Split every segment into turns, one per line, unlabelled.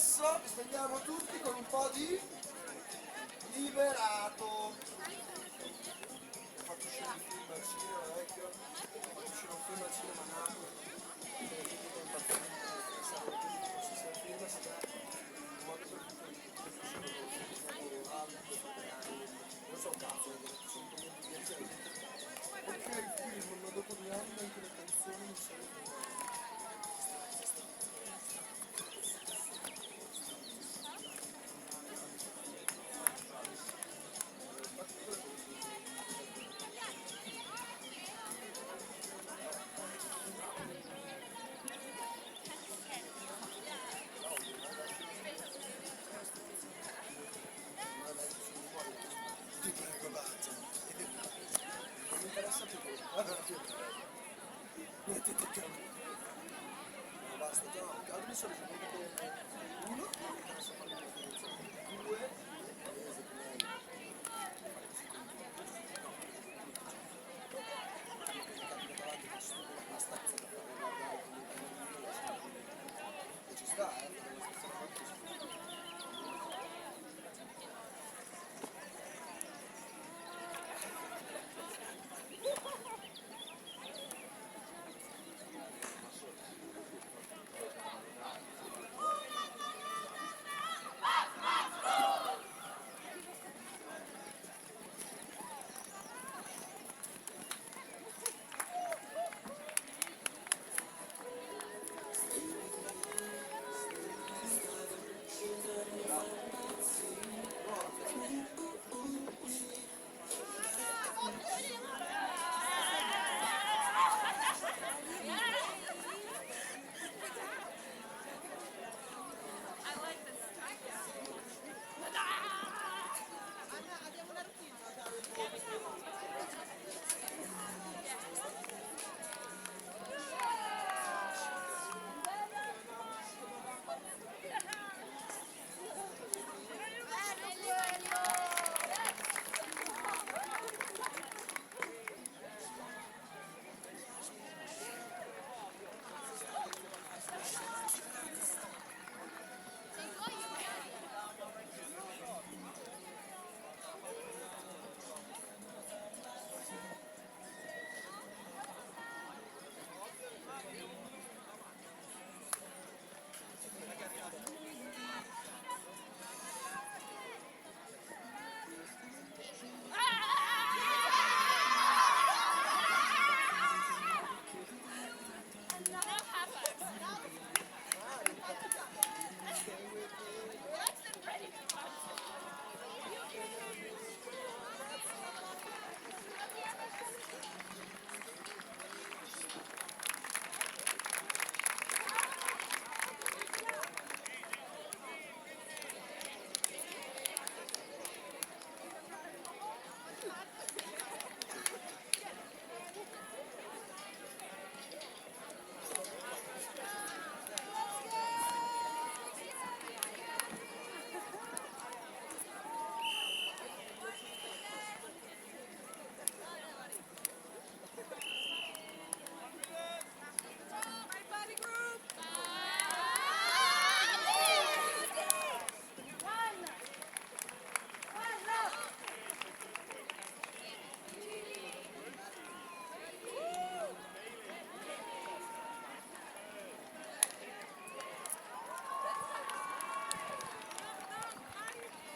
adesso svegliamo tutti con un po' di liberato. Ho fatto uscire un film al cinema vecchio, ho fatto uscire un film al cinema a Napoli, film si dà un modo per non so cazzo, sono commenti di perché il film, ma dopo 2 anni anche le canzoni mi sono mettete il cambio. No, basta, no, calmi sono giocate uno, che adesso fanno una differenza, due, paese che lei una stanza da fare guardare e ci sta,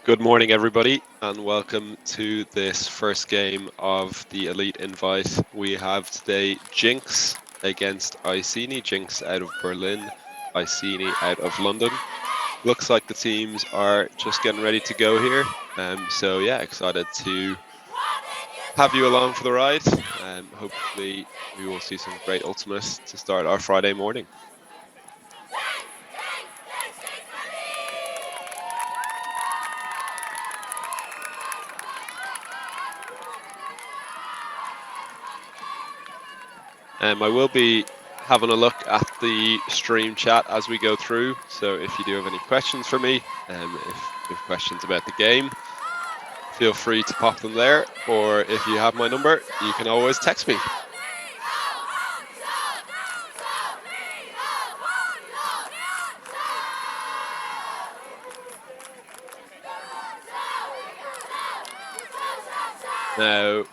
Good morning, everybody, and welcome to this first game of the Elite Invite. We have today Jinx against Iceni. Jinx out of Berlin, Iceni out of London. Looks like the teams are just getting ready to go here. So yeah, excited to have you along for the ride. Hopefully we will see some great ultimates to start our Friday morning. I will be having a look at the stream chat as we go through. So if you do have any questions for me, if you have questions about the game, feel free to pop them there. Or if you have my number, you can always text me. Now,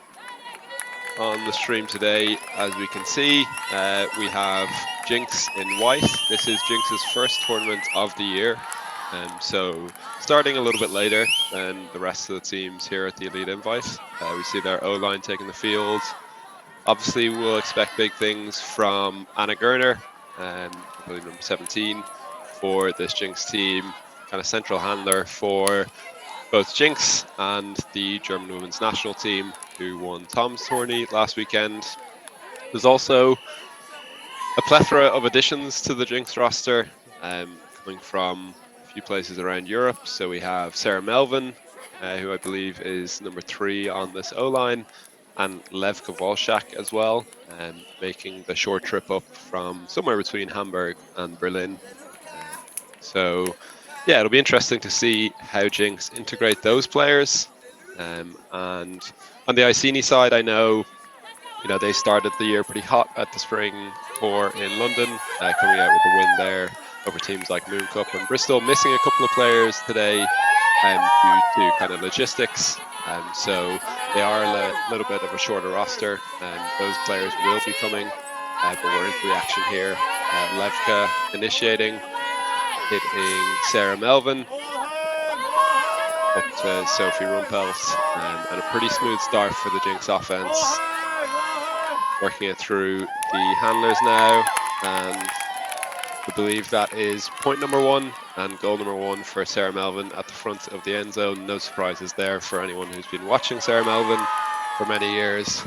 on the stream today, as we can see, we have Jinx in white. This is Jinx's first tournament of the year. So starting a little bit later than the rest of the teams here at the Elite Invite. We see their O-line taking the field. Obviously, we'll expect big things from Anna Gerner, I believe number 17, for this Jinx team, kind of central handler for both Jinx and the German women's national team, who won Tom's tourney last weekend. There's also a plethora of additions to the Jinx roster, coming from a few places around Europe. So we have Sarah Melvin, who I believe is number 3 on this O-line, and Lev Kowalczak as well, making the short trip up from somewhere between Hamburg and Berlin. So yeah, it'll be interesting to see how Jinx integrate those players. And on the Iceni side, I know they started the year pretty hot at the spring tour in London, coming out with a win there over teams like Moon Cup and Bristol, missing a couple of players today due to kind of logistics. So they are a little bit of a shorter roster, and those players will be coming, but we're into the action here. Levka initiating, hitting Sarah Melvin up to Sophie Rumpelt, and a pretty smooth start for the Jinx offense. Working it through the handlers now, and I believe that is point number 1 and goal number 1 for Sarah Melvin at the front of the end zone. No surprises there for anyone who's been watching Sarah Melvin for many years.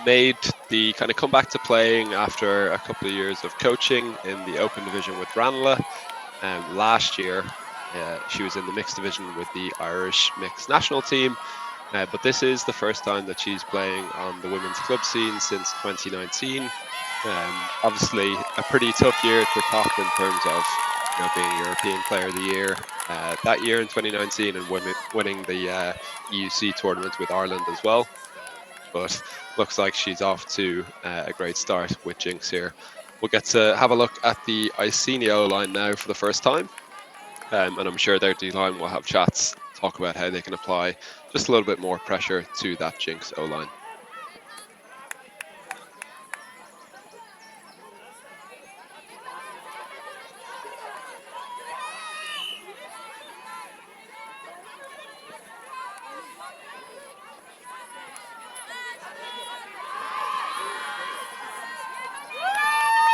Made the kind of comeback to playing after a couple of years of coaching in the open division with Ranelagh. Last year, she was in the mixed division with the Irish mixed national team. But this is the first time that she's playing on the women's club scene since 2019. Obviously, a pretty tough year at the top in terms of being European Player of the Year that year in 2019 and winning the EUC tournament with Ireland as well. But looks like she's off to a great start with Jinx here. We'll get to have a look at the Iceni O-line now for the first time. And I'm sure their D-line will have chats, talk about how they can apply just a little bit more pressure to that Jinx O-line.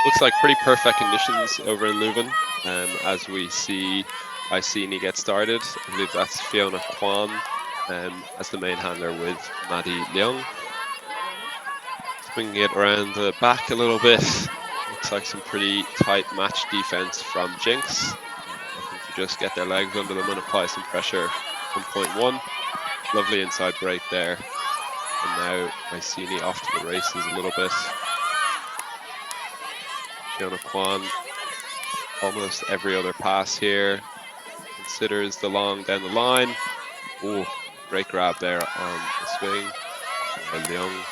Looks like pretty perfect conditions over in Leuven, as we see Iceni get started. I believe that's Fiona Kwan as the main handler with Maddie Leung. Swinging it around the back a little bit. Looks like some pretty tight match defense from Jinx. Looking to just get their legs under them and apply some pressure from point 1. Lovely inside break there. And now Iceni off to the races a little bit. Fiona Kwan, almost every other pass here. Considers the long down the line. Oh, great grab there on the swing. Leung.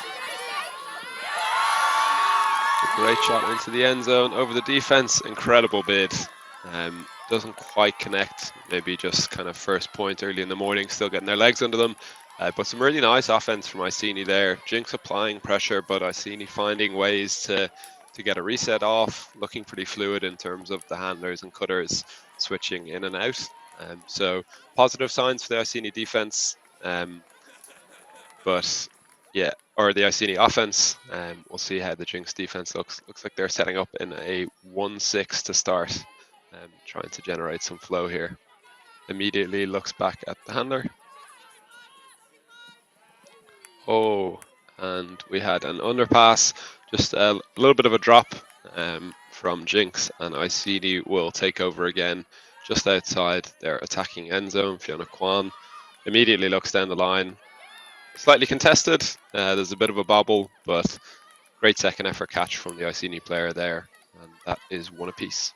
A great shot into the end zone over the defense. Incredible bid. Doesn't quite connect. Maybe just kind of first point early in the morning, still getting their legs under them. But some really nice offense from Iceni there. Jinx applying pressure, but Iceni finding ways to get a reset off, looking pretty fluid in terms of the handlers and cutters switching in and out. So positive signs for the Iceni defense. But yeah, or the Iceni offense. We'll see how the Jinx defense looks. Looks like they're setting up in a 1-6 to start, trying to generate some flow here. Immediately looks back at the handler. Oh, and we had an underpass, just a little bit of a drop from Jinx, and Iceni will take over again just outside their attacking end zone. Fiona Kwan immediately looks down the line. Slightly contested, there's a bit of a bobble, but great second effort catch from the Iceni player there, and that is 1 apiece.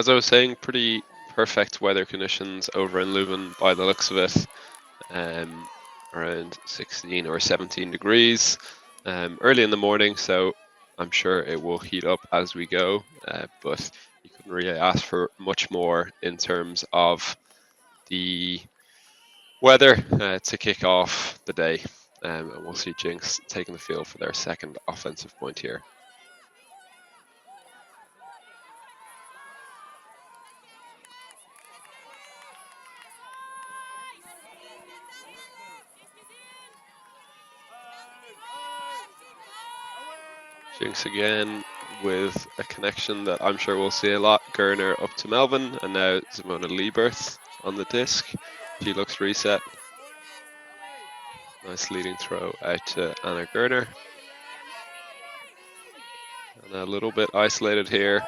as I was saying, pretty perfect weather conditions over in Leuven by the looks of it. Around 16 or 17 degrees early in the morning, so I'm sure it will heat up as we go, but you couldn't really ask for much more in terms of the weather to kick off the day, and we'll see Jinx taking the field for their second offensive point here. Jinx again with a connection that I'm sure we'll see a lot. Gerner up to Melvin, and now Simona Lieberth on the disc. She looks reset. Nice leading throw out to Anna Gerner. And a little bit isolated here.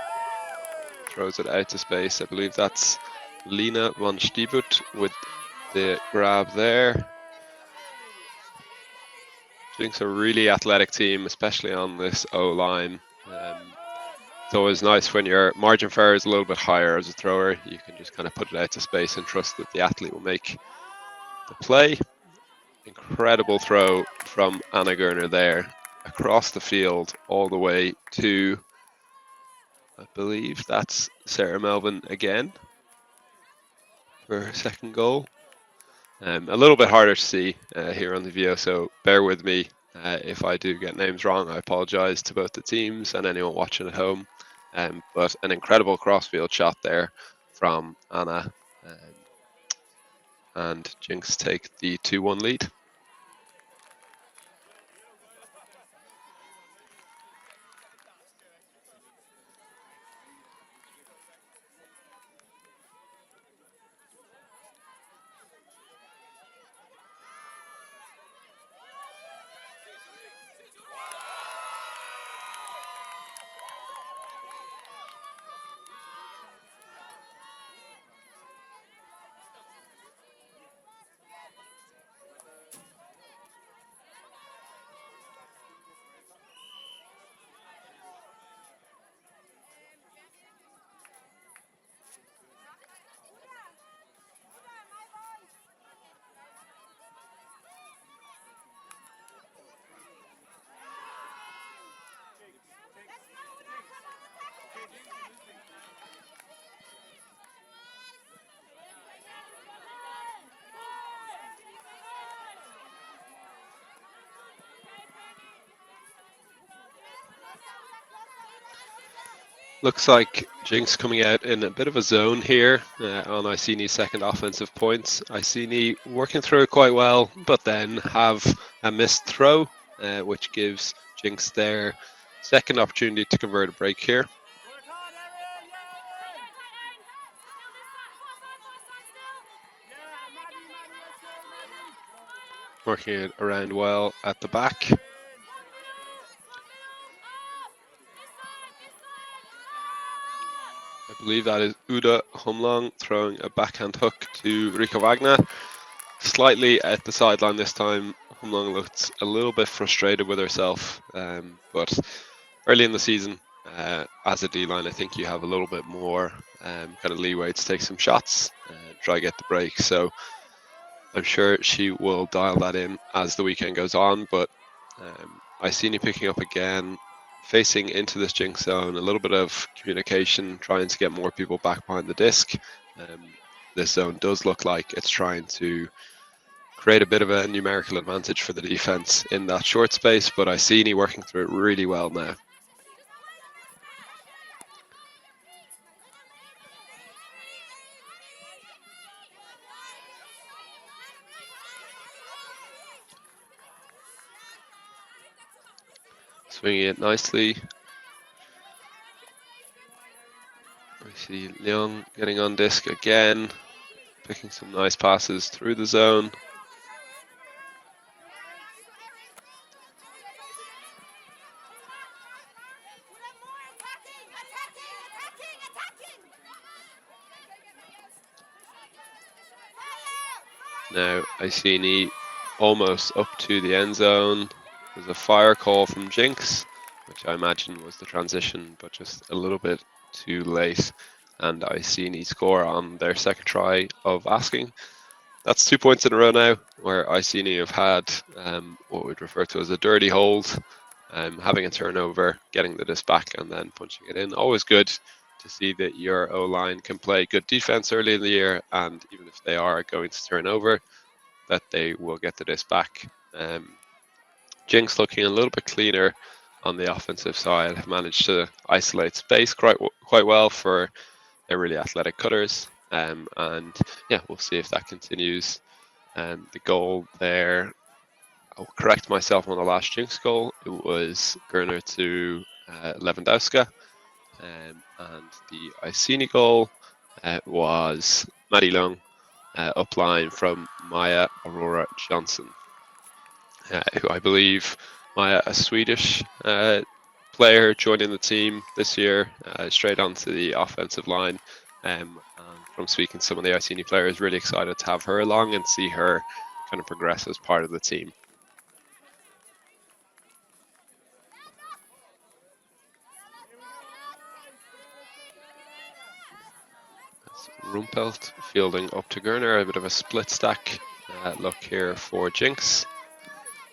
Throws it out to space. I believe that's Lena von Stiebut with the grab there. Jinx a really athletic team, especially on this O-line. It's always nice when your margin for error is a little bit higher as a thrower. You can just kind of put it out to space and trust that the athlete will make the play. Incredible throw from Anna Gerner there, across the field all the way to, I believe that's Sarah Melvin again for her second goal. A little bit harder to see here on the video, so bear with me if I do get names wrong. I apologize to both the teams and anyone watching at home. But an incredible crossfield shot there from Anna, and Jinx take the 2-1 lead. Looks like Jinx coming out in a bit of a zone here on Iceni's second offensive points. Iceni working through it quite well, but then have a missed throw, which gives Jinx their second opportunity to convert a break here. Working it around well at the back. I believe that is Uda Humlong throwing a backhand hook to Rika Wagner. Slightly at the sideline this time. Humlong looked a little bit frustrated with herself, but early in the season, as a D-line, I think you have a little bit more kind of leeway to take some shots and try to get the break. So I'm sure she will dial that in as the weekend goes on, but Iceni picking up again, facing into this Jinx zone, a little bit of communication, trying to get more people back behind the disc. This zone does look like it's trying to create a bit of a numerical advantage for the defense in that short space, but Iceni working through it really well now. Swinging it nicely. We see Leung getting on disc again, picking some nice passes through the zone. Now Iceni almost up to the end zone. There's a fire call from Jinx, which I imagine was the transition, but just a little bit too late. and Iceni score on their second try of asking. That's 2 points in a row now, where Iceni have had what we'd refer to as a dirty hold, having a turnover, getting the disc back, and then punching it in. Always good to see that your O-line can play good defense early in the year, and even if they are going to turn over, that they will get the disc back. Jinx looking a little bit cleaner on the offensive side, have managed to isolate space quite well for their really athletic cutters. And yeah, we'll see if that continues. The goal there, I'll correct myself on the last Jinx goal. It was Gerner to Lewandowska. And the Iceni goal was Maddie Lung upline from Maya Aurora Johnson, who I believe Maya, a Swedish player joining the team this year, straight onto the offensive line. And from speaking to some of the Iceni players, really excited to have her along and see her kind of progress as part of the team. Rumpelt fielding up to Gerner, a bit of a split stack look here for Jinx,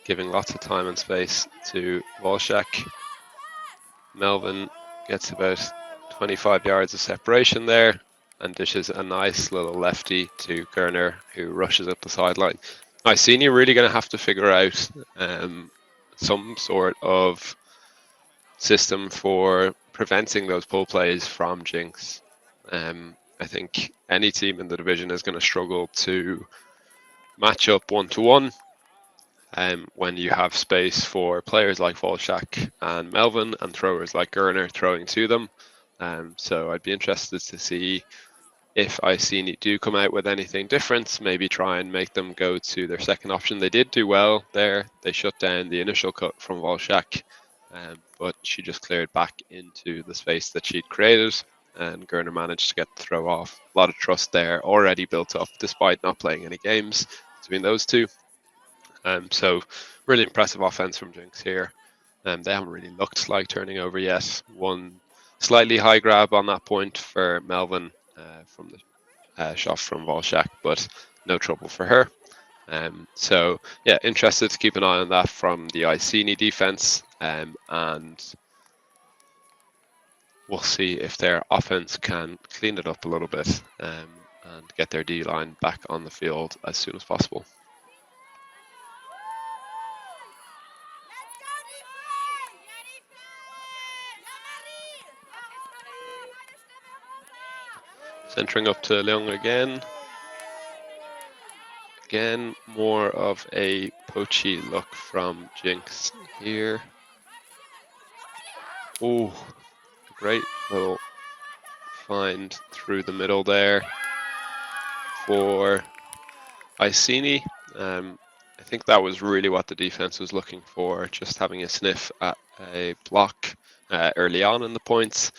giving lots of time and space to Volshak. Melvin gets about 25 yards of separation there and dishes a nice little lefty to Gerner, who rushes up the sideline. Iceni really going to have to figure out some sort of system for preventing those pull plays from Jinx. I think any team in the division is going to struggle to match up one-to-one when you have space for players like Volshak and Melvin and throwers like Gerner throwing to them. So I'd be interested to see if Iceni do come out with anything different, maybe try and make them go to their second option. They did do well there. They shut down the initial cut from Volshak, but she just cleared back into the space that she'd created, and Gerner managed to get the throw off. A lot of trust there already built up despite not playing any games between those two. So really impressive offense from Jinx here. They haven't really looked like turning over yet. One slightly high grab on that point for Melvin from the shot from Volshak, but no trouble for her. So yeah, interested to keep an eye on that from the Iceni defense, and we'll see if their offense can clean it up a little bit and get their D-line back on the field as soon as possible. Centering up to Leung again. Again, more of a poachy look from Jinx here. Oh, great little find through the middle there for Iceni. I think that was really what the defense was looking for, just having a sniff at a block early on in the points.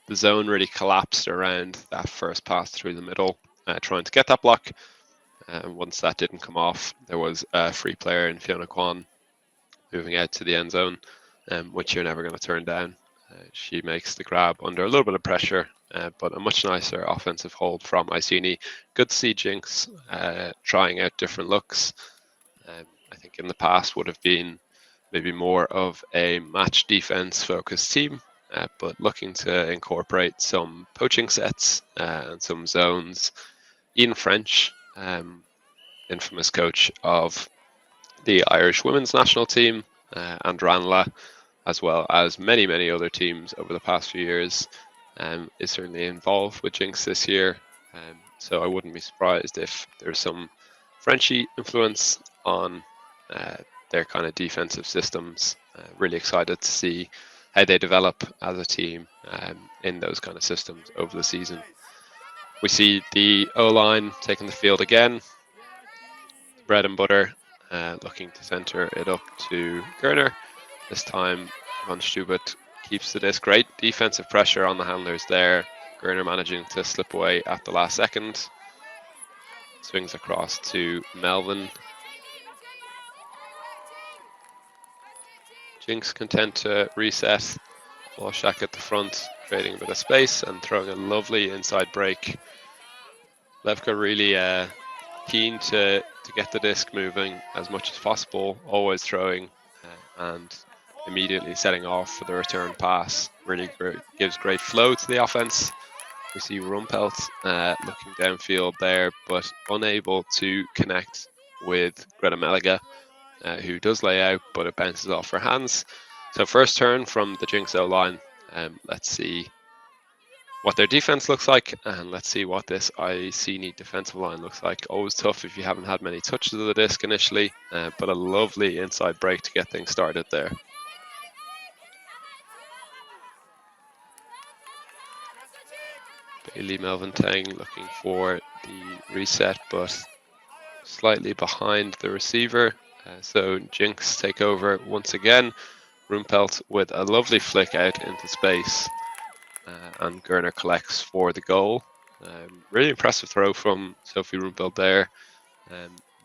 The zone really collapsed around that first pass through the middle, trying to get that block. And once that didn't come off, there was a free player in Fiona Kwan moving out to the end zone, which you're never going to turn down. She makes the grab under a little bit of pressure, but a much nicer offensive hold from Iceni. Good to see Jinx trying out different looks. I think in the past would have been maybe more of a match defense focused team, but looking to incorporate some poaching sets and some zones. Ian French, infamous coach of the Irish women's national team, and Ranelagh, as well as many, many other teams over the past few years, is certainly involved with Jinx this year. So I wouldn't be surprised if there's some Frenchy influence on their kind of defensive systems. Really excited to see how they develop as a team in those kind of systems over the season. We see the O-line taking the field again. Bread and butter, looking to center it up to Gerner. This time, Van Stubert keeps the disc. Great defensive pressure on the handlers there. Gerner managing to slip away at the last second. Swings across to Melvin. Jinx content to reset Walshak at the front, creating a bit of space and throwing a lovely inside break. Levka really keen to get the disc moving as much as possible, always throwing and immediately setting off for the return pass. Really gives great flow to the offense. We see Rumpelt looking downfield there, but unable to connect with Greta Meliga, who does lay out, but it bounces off her hands. So first turn from the Jinx O-line. Let's see what their defense looks like, and let's see what this Iceni defensive line looks like. Always tough if you haven't had many touches of the disc initially, but a lovely inside break to get things started there. Bailey Melvin Tang looking for the reset, but slightly behind the receiver. So Jinx take over once again. Rumpelt with a lovely flick out into space, and Gerner collects for the goal. Really impressive throw from Sophie Rumpelt there.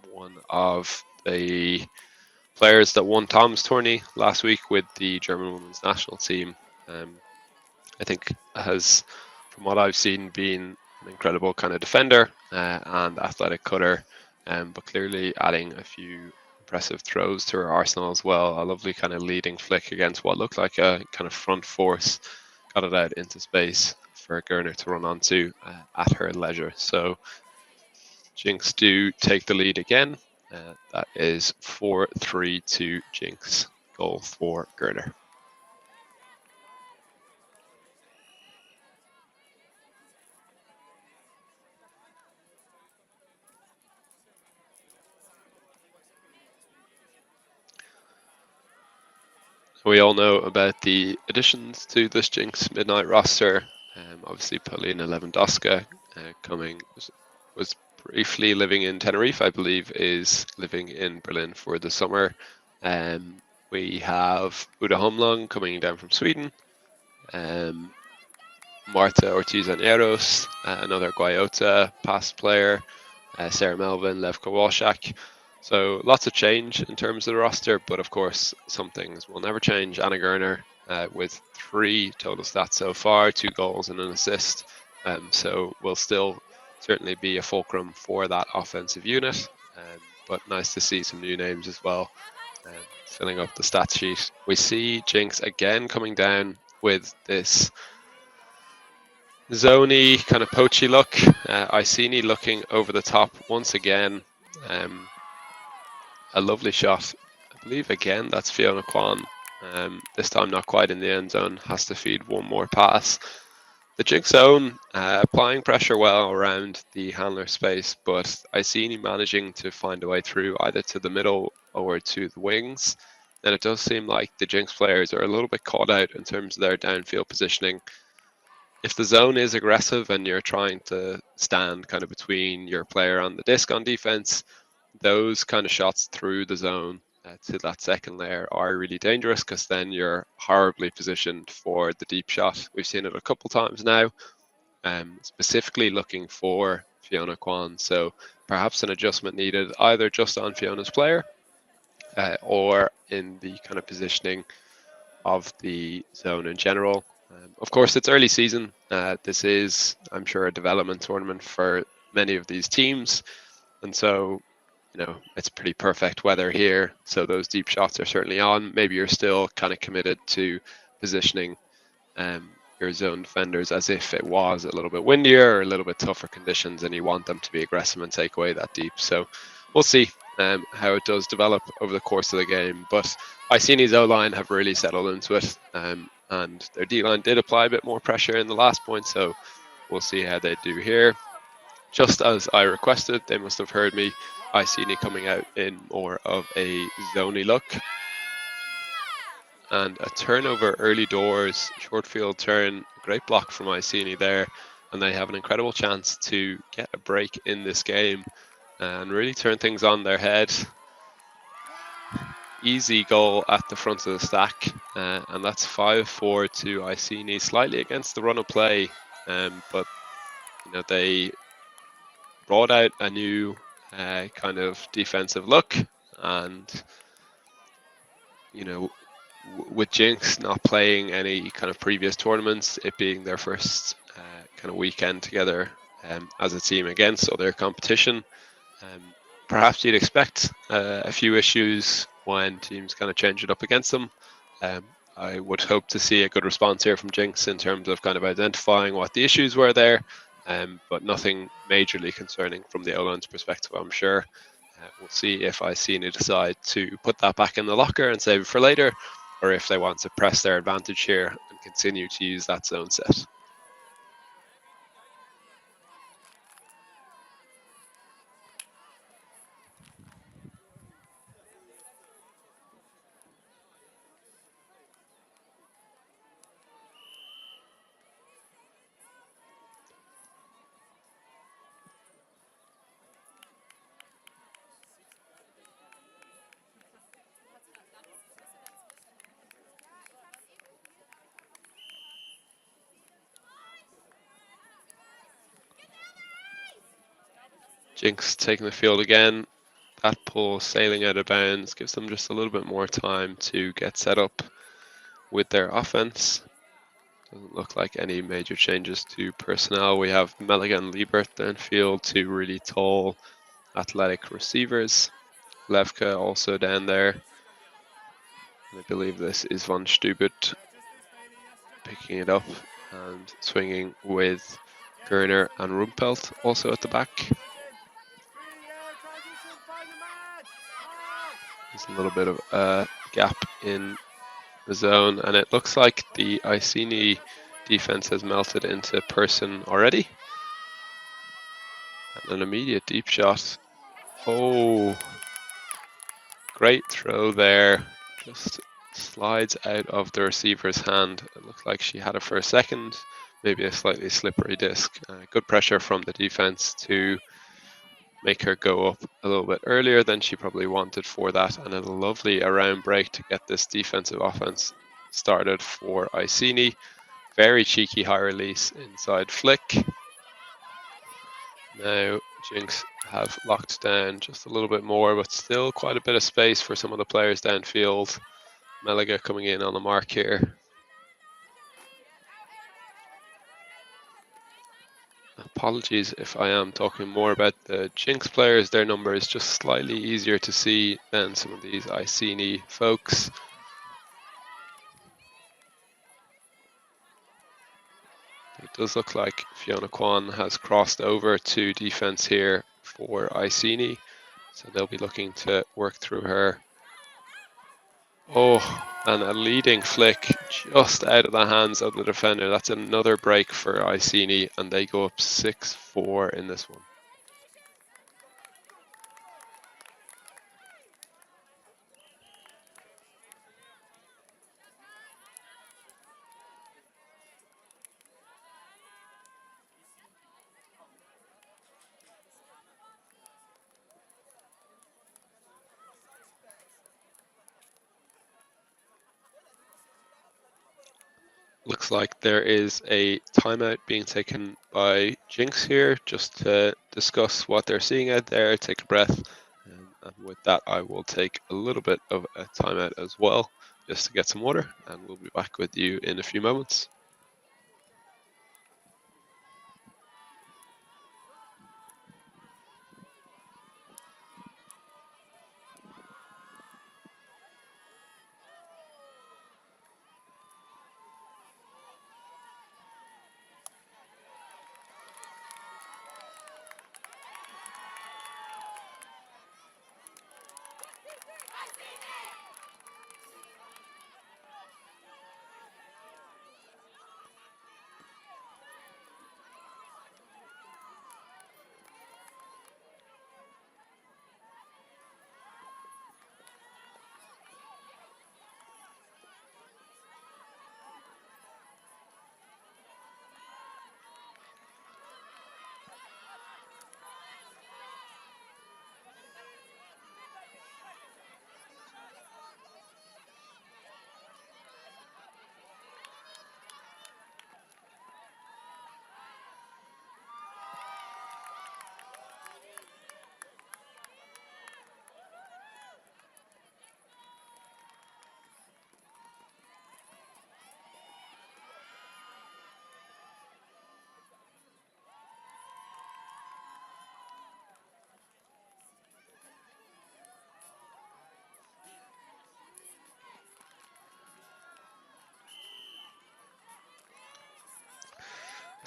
One of the players that won Tom's tourney last week with the German women's national team. I think has, from what I've seen, been an incredible kind of defender and athletic cutter, but clearly adding a few impressive throws to her arsenal as well. A lovely kind of leading flick against what looked like a kind of front force, got it out into space for Gerner to run onto at her leisure. So Jinx do take the lead again. That is 4-3 to Jinx. Goal for Gerner. We all know about the additions to this Jinx Midnight roster. Obviously, Paulina Lewandowska was briefly living in Tenerife, I believe, is living in Berlin for the summer. We have Uda Humlung coming down from Sweden. Marta Ortiz Aneros, another Guayota past player. Sarah Melvin, Levka Walshak. So lots of change in terms of the roster, but of course some things will never change. Anna Gerner with 3 total stats so far, 2 goals and an assist. So will still certainly be a fulcrum for that offensive unit. But nice to see some new names as well, filling up the stats sheet. We see Jinx again coming down with this Zony kind of poachy look. Iceni looking over the top once again. A lovely shot. I believe again that's Fiona Kwan. This time not quite in the end zone. Has to feed one more pass. The Jinx zone applying pressure well around the handler space, but Iceni managing to find a way through either to the middle or to the wings. And it does seem like the Jinx players are a little bit caught out in terms of their downfield positioning. If the zone is aggressive and you're trying to stand kind of between your player and the disc on defense, those kind of shots through the zone to that second layer are really dangerous, because then you're horribly positioned for the deep shot. We've seen it a couple times now, specifically looking for Fiona Kwan. So perhaps an adjustment needed either just on Fiona's player or in the kind of positioning of the zone in general. Of course, it's early season. This is, I'm sure, a development tournament for many of these teams. And so, it's pretty perfect weather here. So those deep shots are certainly on. Maybe you're still kind of committed to positioning your zone defenders as if it was a little bit windier or a little bit tougher conditions, and you want them to be aggressive and take away that deep. So we'll see how it does develop over the course of the game. But Iceni's O-line have really settled into it, and their D-line did apply a bit more pressure in the last point, so we'll see how they do here. Just as I requested, they must have heard me. Iceni coming out in more of a zoney look. And a turnover early doors, short field turn, great block from Iceni there. And they have an incredible chance to get a break in this game and really turn things on their head. Easy goal at the front of the stack, and that's 5-4 to Iceni, slightly against the run of play, but they brought out a new kind of defensive look, and with Jinx not playing any kind of previous tournaments, it being their first kind of weekend together as a team against other competition, perhaps you'd expect a few issues when teams kind of change it up against them. I would hope to see a good response here from Jinx in terms of kind of identifying what the issues were there, but nothing majorly concerning from the Olan's perspective, I'm sure. We'll see if Iceni decide to put that back in the locker and save it for later, or if they want to press their advantage here and continue to use that zone set. Jinx taking the field again. That pull sailing out of bounds gives them just a little bit more time to get set up with their offense. Doesn't look like any major changes to personnel. We have Meliga and Liebert downfield, two really tall, athletic receivers. Levka also down there. I believe this is Von Stubert picking it up and swinging with Gerner and Rumpelt also at the back. There's a little bit of a gap in the zone, and it looks like the Iceni defense has melted into person already. And an immediate deep shot. Oh, great throw there. Just slides out of the receiver's hand. It looked like she had it for a second, maybe a slightly slippery disc. Good pressure from the defense to make her go up a little bit earlier than she probably wanted for that, and a lovely around break to get this defensive offense started for Iceni. Very cheeky high release inside flick. Now Jinx have locked down just a little bit more, but still quite a bit of space for some of the players downfield. Meliga coming in on the mark here. Apologies if I am talking more about the Jinx players. Their number is just slightly easier to see than some of these Iceni folks. It does look like Fiona Kwan has crossed over to defense here for Iceni, so they'll be looking to work through her. Oh, and a leading flick just out of the hands of the defender. That's another break for Iceni, and they go up 6-4 in this one. Looks like there is a timeout being taken by Jinx here, just to discuss what they're seeing out there, take a breath. And with that, I will take a little bit of a timeout as well, just to get some water, and we'll be back with you in a few moments.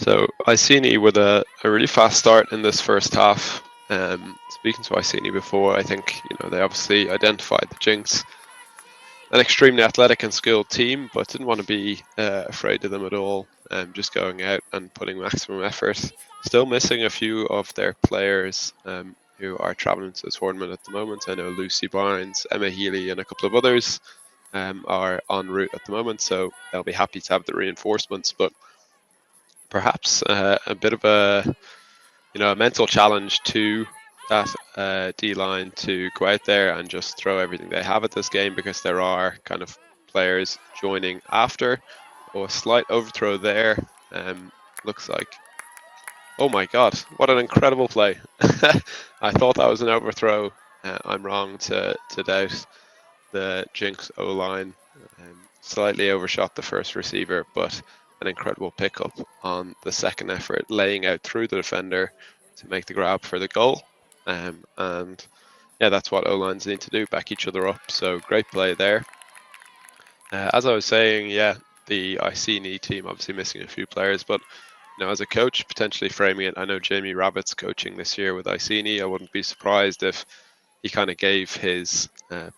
So Iceni with a really fast start in this first half. Speaking to Iceni before, I think they obviously identified the Jinx, an extremely athletic and skilled team, but didn't want to be afraid of them at all. Just going out and putting maximum effort. Still missing a few of their players who are traveling to the tournament at the moment. I know Lucy Barnes, Emma Healy, and a couple of others are en route at the moment, so they'll be happy to have the reinforcements. But perhaps a bit of a mental challenge to that D line to go out there and just throw everything they have at this game, because there are kind of players joining after. Oh, a slight overthrow there. Looks like. Oh my God! What an incredible play! I thought that was an overthrow. I'm wrong to doubt the Jinx O line. Slightly overshot the first receiver, but an incredible pickup on the second effort, laying out through the defender to make the grab for the goal. And yeah, that's what O-lines need to do, back each other up. So great play there. As I was saying, yeah, the Iceni team obviously missing a few players, but as a coach, potentially framing it, I know Jamie Rabbit's coaching this year with Iceni. I wouldn't be surprised if he kind of gave his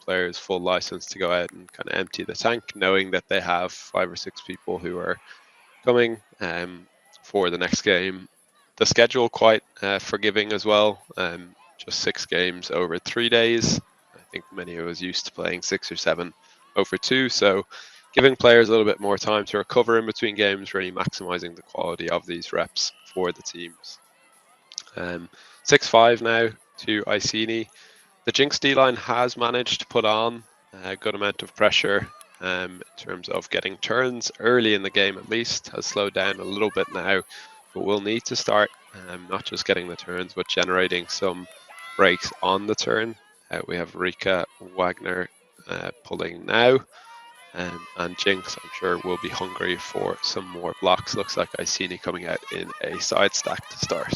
players full license to go out and kind of empty the tank, knowing that they have 5 or 6 people who are coming for the next game. The schedule quite forgiving as well. Just 6 games over 3 days. I think many of us used to playing 6 or 7 over 2. So giving players a little bit more time to recover in between games, really maximizing the quality of these reps for the teams. 6-5 now to Iceni. The Jinx D-line has managed to put on a good amount of pressure in terms of getting turns early in the game, at least. Has slowed down a little bit now, but we'll need to start not just getting the turns, but generating some breaks on the turn. We have Rika Wagner pulling now, and Jinx, I'm sure, will be hungry for some more blocks. Looks like Iceni coming out in a side stack to start.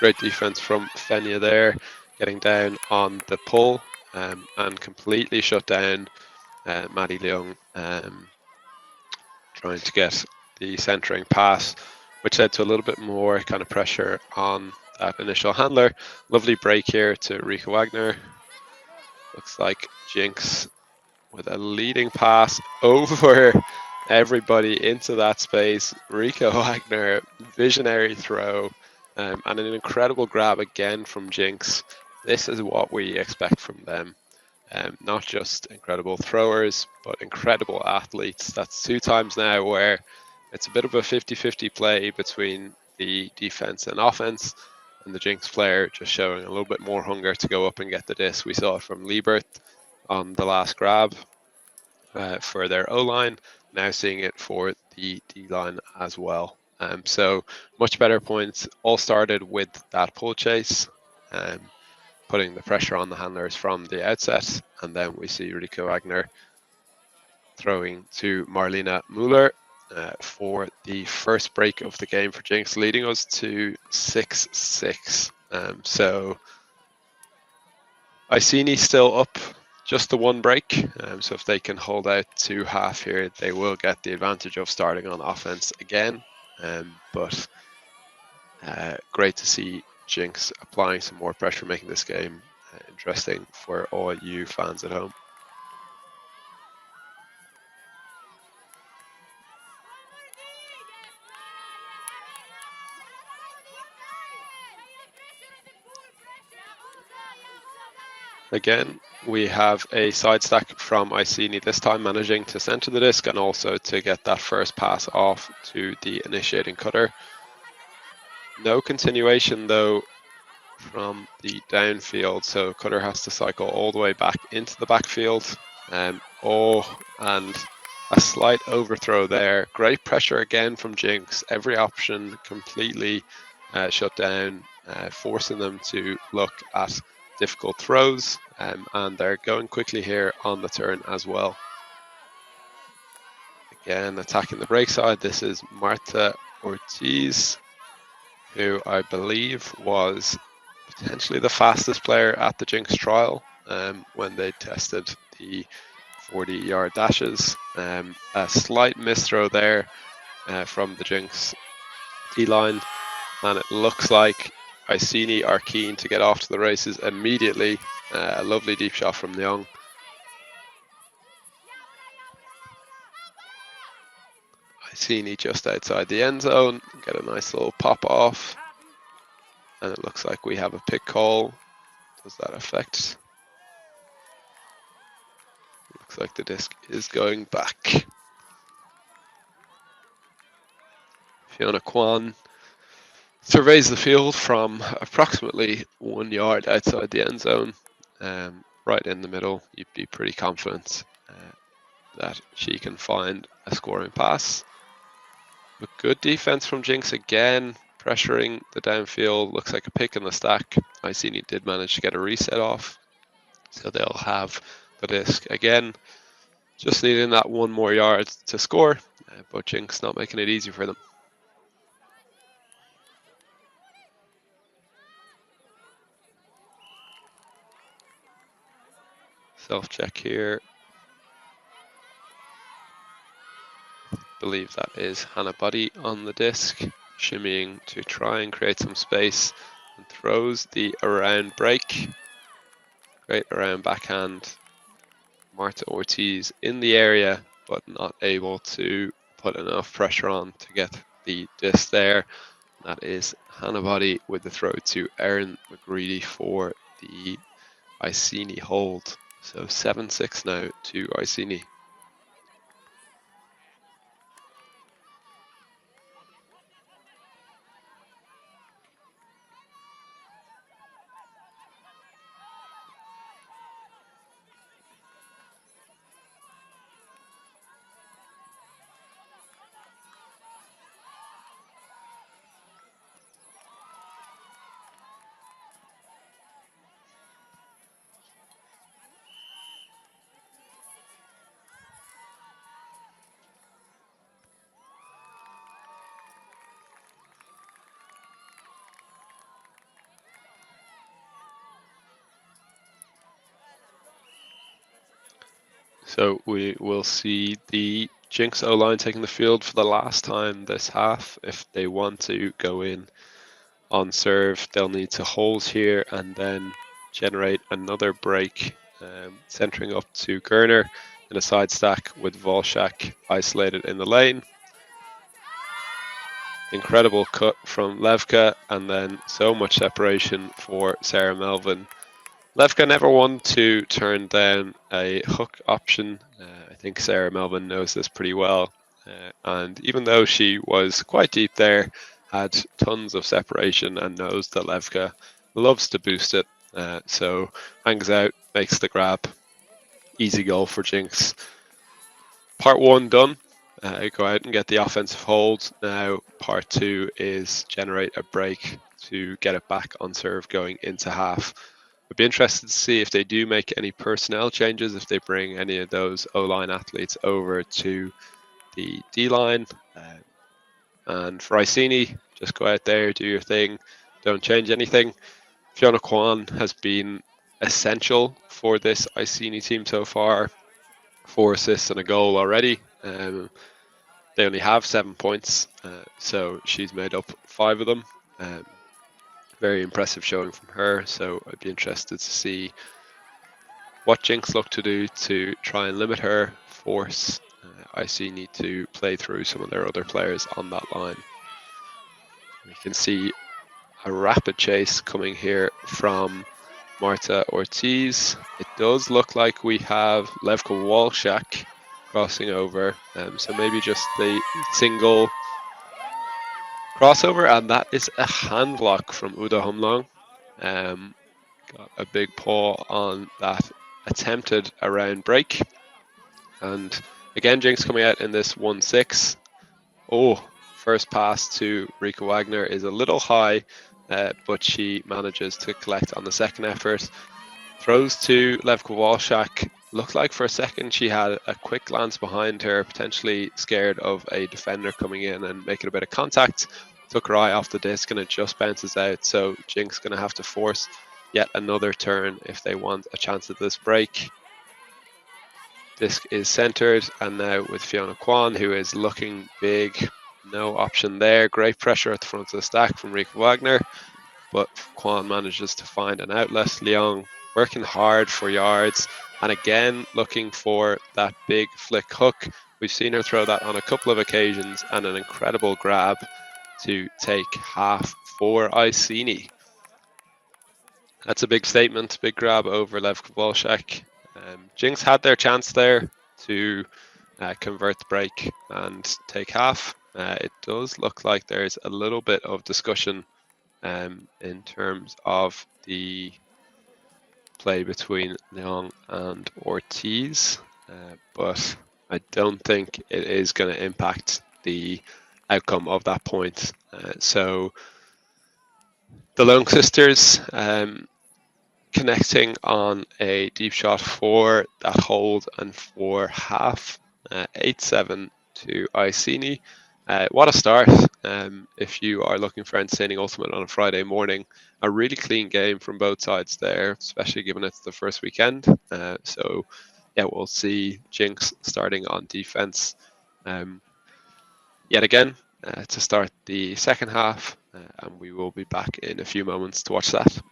Great defense from Fenya there, getting down on the pull and completely shut down Maddie Leung, trying to get the centering pass, which led to a little bit more kind of pressure on that initial handler. Lovely break here to Rika Wagner. Looks like Jinx with a leading pass over everybody into that space. Rika Wagner, visionary throw. And an incredible grab again from Jinx. This is what we expect from them. Not just incredible throwers, but incredible athletes. That's 2 times now where it's a bit of a 50-50 play between the defense and offense, and the Jinx player just showing a little bit more hunger to go up and get the disc. We saw it from Liebert on the last grab for their O-line. Now seeing it for the D-line as well. So much better points. All started with that pull chase, putting the pressure on the handlers from the outset. And then we see Rika Wagner throwing to Marlena Muller for the first break of the game for Jinx, leading us to 6-6. So Iceni still up just the 1 break. So if they can hold out to half here, they will get the advantage of starting on offense again. But great to see Jinx applying some more pressure, making this game interesting for all you fans at home. Again, we have a side stack from Iceni, this time managing to center the disc and also to get that first pass off to the initiating cutter. No continuation though from the downfield, so cutter has to cycle all the way back into the backfield. And a slight overthrow there. Great pressure again from Jinx. Every option completely shut down, forcing them to look at difficult throws, and they're going quickly here on the turn as well. Again, attacking the break side. This is Marta Ortiz, who I believe was potentially the fastest player at the Jinx trial when they tested the 40-yard dashes. A slight misthrow there from the Jinx D-line, and it looks like Iceni are keen to get off to the races immediately. A lovely deep shot from Young. Iceni just outside the end zone, get a nice little pop off, and it looks like we have a pick call. Does that affect? Looks like the disc is going back. Fiona Kwan surveys the field from approximately 1 yard outside the end zone, right in the middle. You'd be pretty confident that she can find a scoring pass. But good defense from Jinx again, pressuring the downfield. Looks like a pick in the stack. Iceni did manage to get a reset off, so they'll have the disc again. Just needing that 1 more yard to score, but Jinx not making it easy for them. Self-check here. Believe that is Hannah Buddy on the disc, shimmying to try and create some space, and throws the around break. Great around backhand. Marta Ortiz in the area, but not able to put enough pressure on to get the disc there. That is Hannah Buddy with the throw to Erin McGreedy for the Iceni hold. So 7-6 now to Iceni. So we will see the Jinx O-line taking the field for the last time this half. If they want to go in on serve, they'll need to hold here and then generate another break, centering up to Gerner in a side stack with Volshak isolated in the lane. Incredible cut from Levka, and then so much separation for Sarah Melvin. Levka never won to turn down a hook option. I think Sarah Melvin knows this pretty well. And even though she was quite deep there, had tons of separation and knows that Levka loves to boost it. So hangs out, makes the grab. Easy goal for Jinx. Part 1 done. Go out and get the offensive hold. Now part 2 is generate a break to get it back on serve going into half. I'd be interested to see if they do make any personnel changes, if they bring any of those O-line athletes over to the D-line. And for Iceni, just go out there, do your thing, don't change anything. Fiona Kwan has been essential for this Iceni team so far. 4 assists and a goal already. They only have 7 points, so she's made up 5 of them. Very impressive showing from her, so I'd be interested to see what Jinx look to do to try and limit her, force Iceni to play through some of their other players on that line. We can see a rapid chase coming here from Marta Ortiz. It does look like we have Levka Walshak crossing over, so maybe just the single crossover, and that is a hand block from Uda Humlong. Got a big paw on that attempted around break. And again, Jinx coming out in this 1-6. Oh, first pass to Rika Wagner is a little high, but she manages to collect on the second effort. Throws to Levka Walshak. Looked like for a second she had a quick glance behind her, potentially scared of a defender coming in and making a bit of contact. Took her eye off the disc and it just bounces out. So Jinx going to have to force yet another turn if they want a chance at this break. Disc is centered, and now with Fiona Kwan, who is looking big. No option there. Great pressure at the front of the stack from Rika Wagner, but Kwan manages to find an outlet. Leong working hard for yards, and again looking for that big flick hook. We've seen her throw that on a couple of occasions, and an incredible grab to take half for Iceni. That's a big statement, big grab over Lev Kowalczyk. Jinx had their chance there to convert the break and take half. It does look like there's a little bit of discussion in terms of the play between Leong and Ortiz, but I don't think it is going to impact the outcome of that point. So the Leong sisters connecting on a deep shot for that hold and for half, 8-7 to Iceni. What a start. If you are looking for entertaining ultimate on a Friday morning, a really clean game from both sides there, especially given it's the first weekend. So yeah, we'll see Jinx starting on defense yet again to start the second half, and we will be back in a few moments to watch that.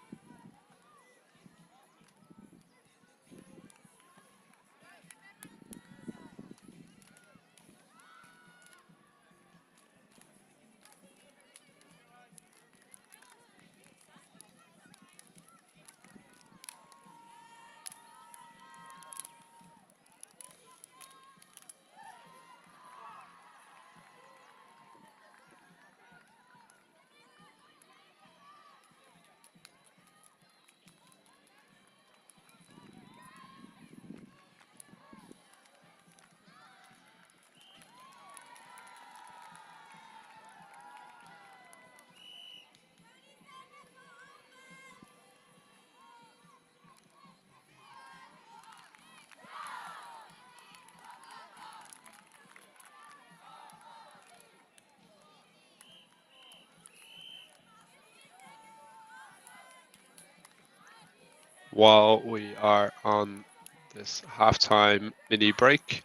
While we are on this halftime mini break,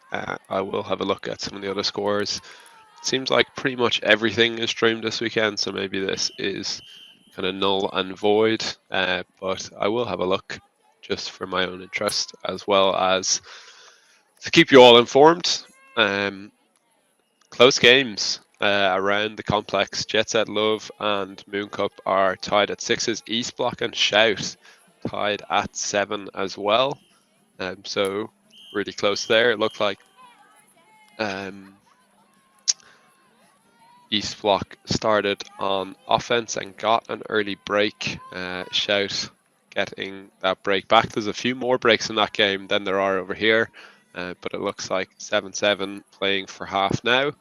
I will have a look at some of the other scores. It seems like pretty much everything is streamed this weekend, so maybe this is kind of null and void, but I will have a look just for my own interest, as well as to keep you all informed. Close games around the complex. Jet Set Love and Moon Cup are tied at 6s. East Block and Shout tied at 7 as well. So really close there. It looked like East Block started on offense and got an early break. Shout getting that break back. There's a few more breaks in that game than there are over here, but it looks like 7-7 playing for half now.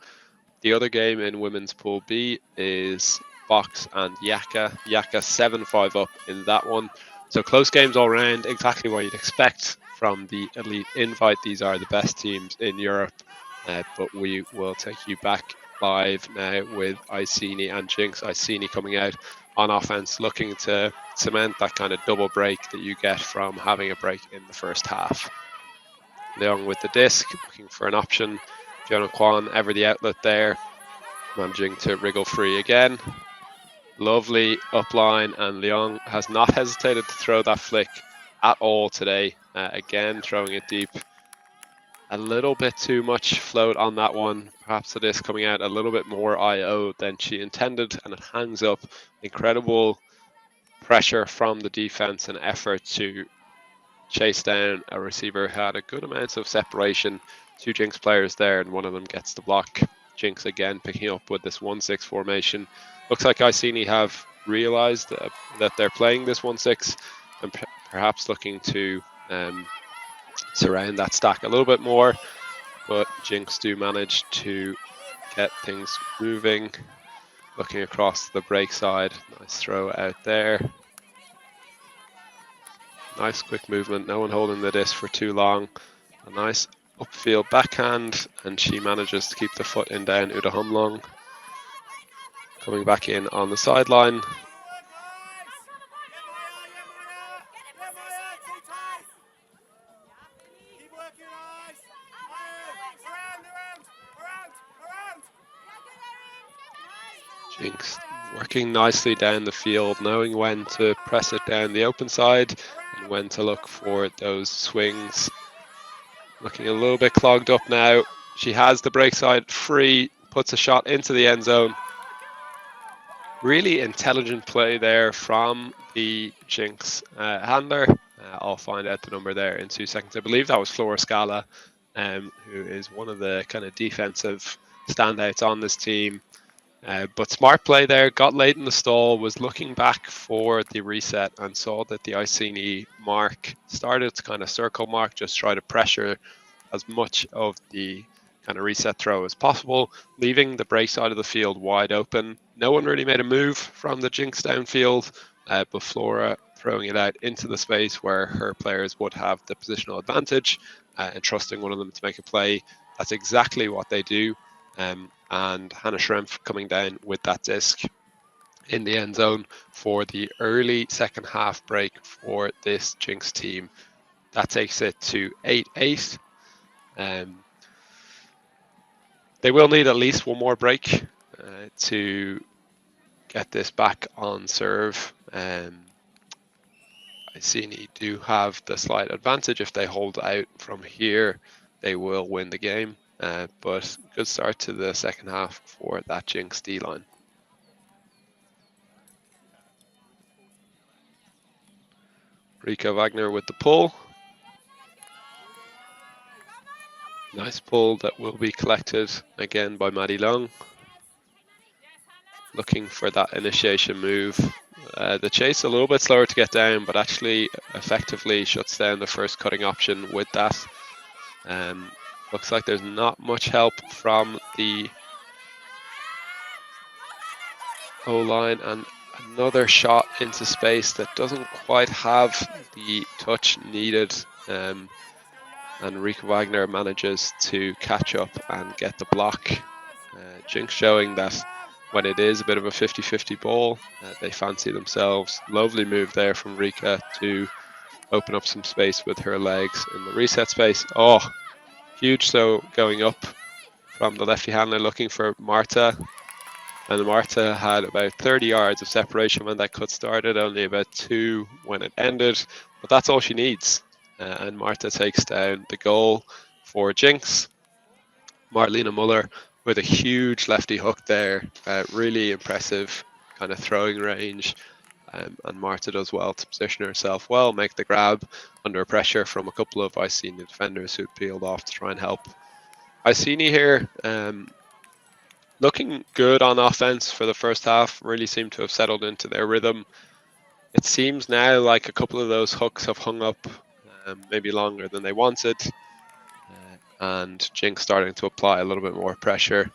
The other game in Women's Pool B is Box and Yaka. Yaka 7-5 up in that one. So close games all round, exactly what you'd expect from the Elite Invite. These are the best teams in Europe, but we will take you back live now with Iceni and Jinx. Iceni coming out on offense, looking to cement that kind of double break that you get from having a break in the first half. Leong with the disc, looking for an option. Fiona Kwan, ever the outlet there, managing to wriggle free again. Lovely upline, and Leong has not hesitated to throw that flick at all today. Again, throwing it deep. A little bit too much float on that one. Perhaps it is coming out a little bit more IO than she intended, and it hangs up. Incredible pressure from the defense and effort to chase down a receiver who had a good amount of separation. Two Jinx players there, and one of them gets the block. Jinx again picking up with this 1-6 formation. Looks like Iceni have realized that they're playing this 1-6 and perhaps looking to surround that stack a little bit more, but Jinx do manage to get things moving. Looking across the break side, nice throw out there. Nice quick movement, no one holding the disc for too long. A nice upfield backhand, and she manages to keep the foot in down Uda Humlong. Coming back in on the sideline. Jinx working nicely down the field, knowing when to press it down the open side and when to look for those swings. Looking a little bit clogged up now. She has the break side free, puts a shot into the end zone. Really intelligent play there from the Jinx handler. I'll find out the number there in 2 seconds. I believe that was Flora Scala, who is one of the kind of defensive standouts on this team. But smart play there, got late in the stall, was looking back for the reset and saw that the Iceni mark started to kind of circle mark, just try to pressure as much of the kind of reset throw as possible, leaving the break side of the field wide open. No one really made a move from the Jinx downfield, but Flora throwing it out into the space where her players would have the positional advantage and trusting one of them to make a play. That's exactly what they do. And Hannah Schrempf coming down with that disc in the end zone for the early second half break for this Jinx team. That takes it to 8-8. They will need at least one more break to get this back on serve. Iceni do have the slight advantage. If they hold out from here, they will win the game. But good start to the second half for that Jinx D-line. Rika Wagner with the pull. Nice pull that will be collected again by Maddie Long. Looking for that initiation move. The chase a little bit slower to get down, but actually effectively shuts down the first cutting option with that. Looks like there's not much help from the O-line, and another shot into space that doesn't quite have the touch needed. And Rika Wagner manages to catch up and get the block. Jinx showing that when it is a bit of a 50-50 ball, they fancy themselves. Lovely move there from Rika to open up some space with her legs in the reset space. Oh, huge throw going up from the lefty handler looking for Marta. And Marta had about 30 yards of separation when that cut started, only about 2 when it ended. But that's all she needs. And Marta takes down the goal for Jinx. Marlena Muller with a huge lefty hook there. Really impressive kind of throwing range. And Marta does well to position herself well, make the grab under pressure from a couple of Iceni defenders who peeled off to try and help. Iceni here, looking good on offense for the first half, really seem to have settled into their rhythm. It seems now like a couple of those hooks have hung up maybe longer than they wanted. And Jinx starting to apply a little bit more pressure.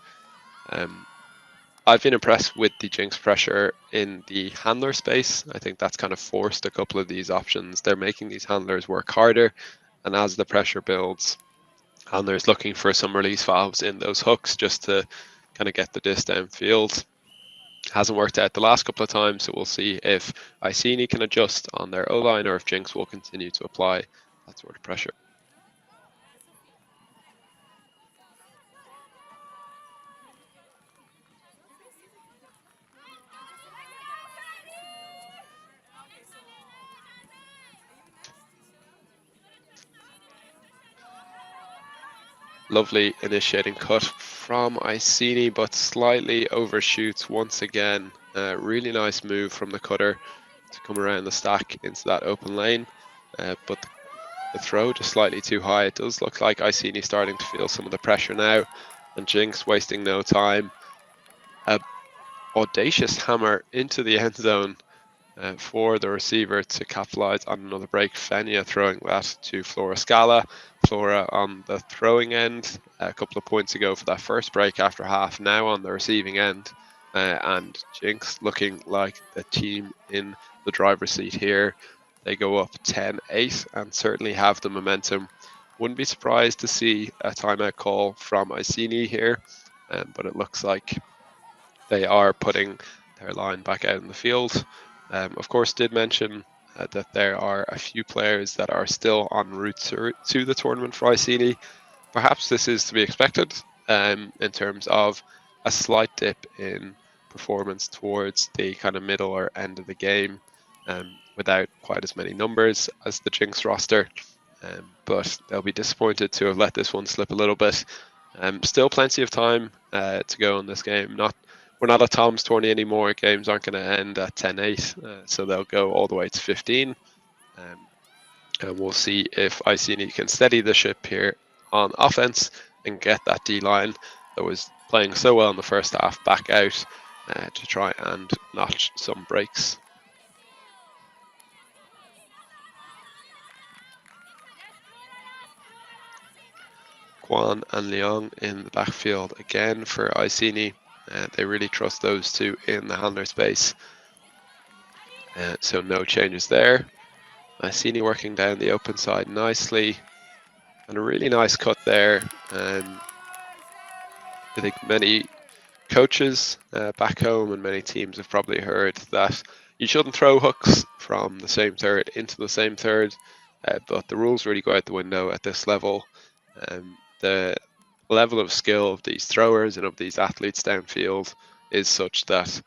I've been impressed with the Jinx pressure in the handler space. I think that's kind of forced a couple of these options. They're making these handlers work harder. And as the pressure builds, handlers looking for some release valves in those hooks just to kind of get the disc downfield. Hasn't worked out the last couple of times, so we'll see if Iceni can adjust on their O-line or if Jinx will continue to apply that sort of pressure. Lovely initiating cut from Iceni, but slightly overshoots once again. Really nice move from the cutter to come around the stack into that open lane, but the throw just slightly too high. It does look like Iceni starting to feel some of the pressure now, and Jinx wasting no time. A audacious hammer into the end zone for the receiver to capitalize on another break. Fenia throwing that to Flora Scala. Flora on the throwing end a couple of points ago for that first break after half, now on the receiving end. And Jinx looking like the team in the driver's seat here. They go up 10-8 and certainly have the momentum. Wouldn't be surprised to see a timeout call from Iceni here, but it looks like they are putting their line back out in the field. Of course, did mention that there are a few players that are still en route to the tournament for Iceni. Perhaps this is to be expected in terms of a slight dip in performance towards the kind of middle or end of the game, without quite as many numbers as the Jinx roster. But they'll be disappointed to have let this one slip a little bit. Still plenty of time to go in this game. We're not a Tom's tourney anymore. Games aren't going to end at 10-8, so they'll go all the way to 15. And we'll see if Iceni can steady the ship here on offense and get that D-line that was playing so well in the first half back out to try and notch some breaks. Quan and Leong in the backfield again for Iceni. They really trust those two in the handler space. So no changes there. Iceni working down the open side nicely. And a really nice cut there. I think many coaches back home and many teams have probably heard that you shouldn't throw hooks from the same third into the same third. But the rules really go out the window at this level. The level of skill of these throwers and of these athletes downfield is such that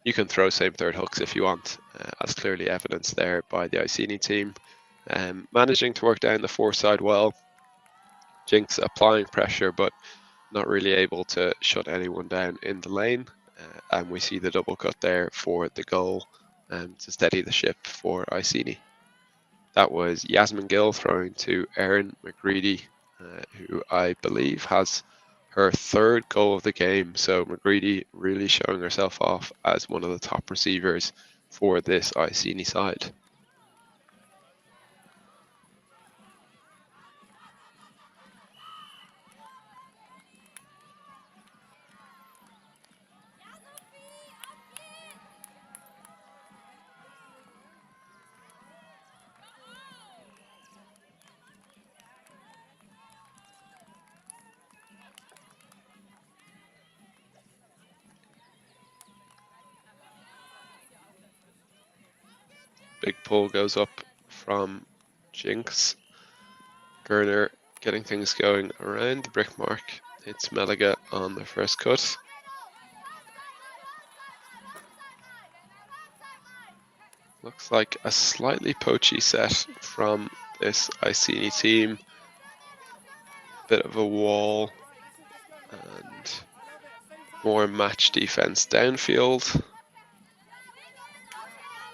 you can throw same third hooks if you want, as clearly evidenced there by the Iceni team. Managing to work down the four side well. Jinx applying pressure, but not really able to shut anyone down in the lane. And we see the double cut there for the goal to steady the ship for Iceni. That was Yasmin Gill throwing to Erin McGreedy, who I believe has her third goal of the game. So McGreedy really showing herself off as one of the top receivers for this Iceni side. Big pull goes up from Jinx. Gerner getting things going around the brick mark. It's Meliga on the first cut. Looks like a slightly poachy set from this Iceni team. Bit of a wall and more match defense downfield.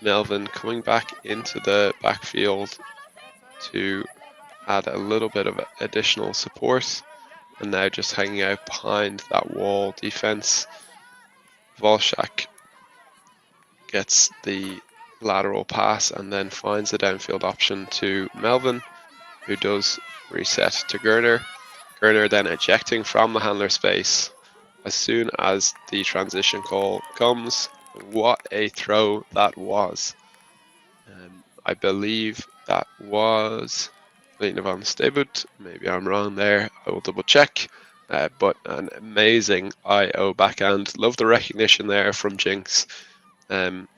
Melvin coming back into the backfield to add a little bit of additional support, and now just hanging out behind that wall defense. Volshak gets the lateral pass and then finds the downfield option to Melvin, who does reset to Gerner. Gerner then ejecting from the handler space as soon as the transition call comes. What a throw that was. I believe that was Lena van Stebut. Maybe I'm wrong there. I will double check. But an amazing IO backhand. Love the recognition there from Jinx. Palina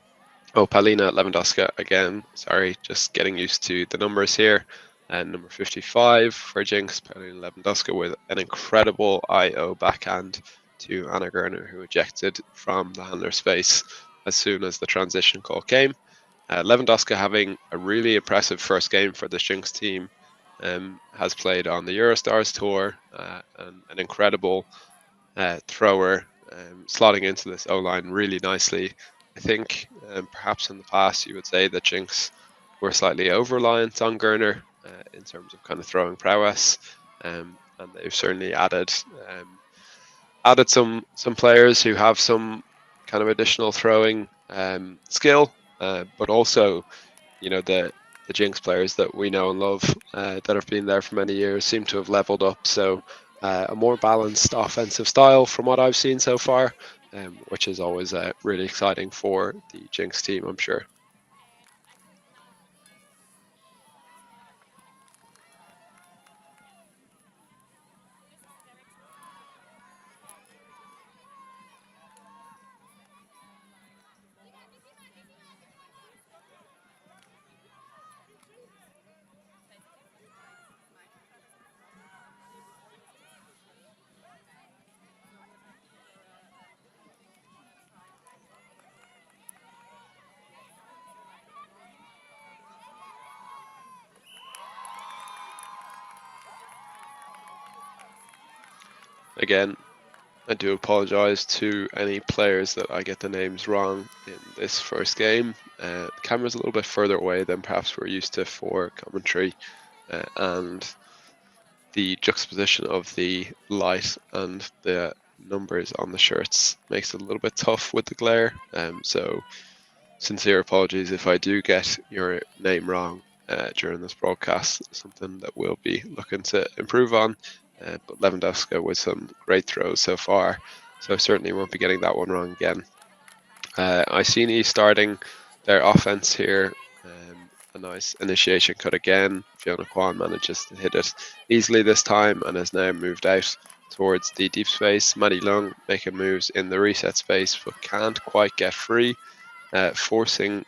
Lewandowska again. Sorry, just getting used to the numbers here. And number 55 for Jinx, Palina Lewandowska with an incredible IO backhand to Anna Gerner, who ejected from the handler space as soon as the transition call came. Lewandowska having a really impressive first game for the Jinx team. Has played on the Eurostars tour, and an incredible thrower, slotting into this O-line really nicely. I think perhaps in the past you would say that Jinx were slightly over-reliant on Gerner in terms of kind of throwing prowess, and they've certainly added some players who have some kind of additional throwing skill, but also, you know, the Jinx players that we know and love that have been there for many years seem to have leveled up. So a more balanced offensive style from what I've seen so far, which is always really exciting for the Jinx team, I'm sure. Again, I do apologise to any players that I get the names wrong in this first game. The camera's a little bit further away than perhaps we're used to for commentary, and the juxtaposition of the light and the numbers on the shirts makes it a little bit tough with the glare. So sincere apologies if I do get your name wrong during this broadcast. Something that we'll be looking to improve on. But Lewandowski with some great throws so far, so I certainly won't be getting that one wrong again. Iceni starting their offense here. A nice initiation cut again. Fiona Kwan manages to hit it easily this time and has now moved out towards the deep space. Maddie Lung making moves in the reset space but can't quite get free, forcing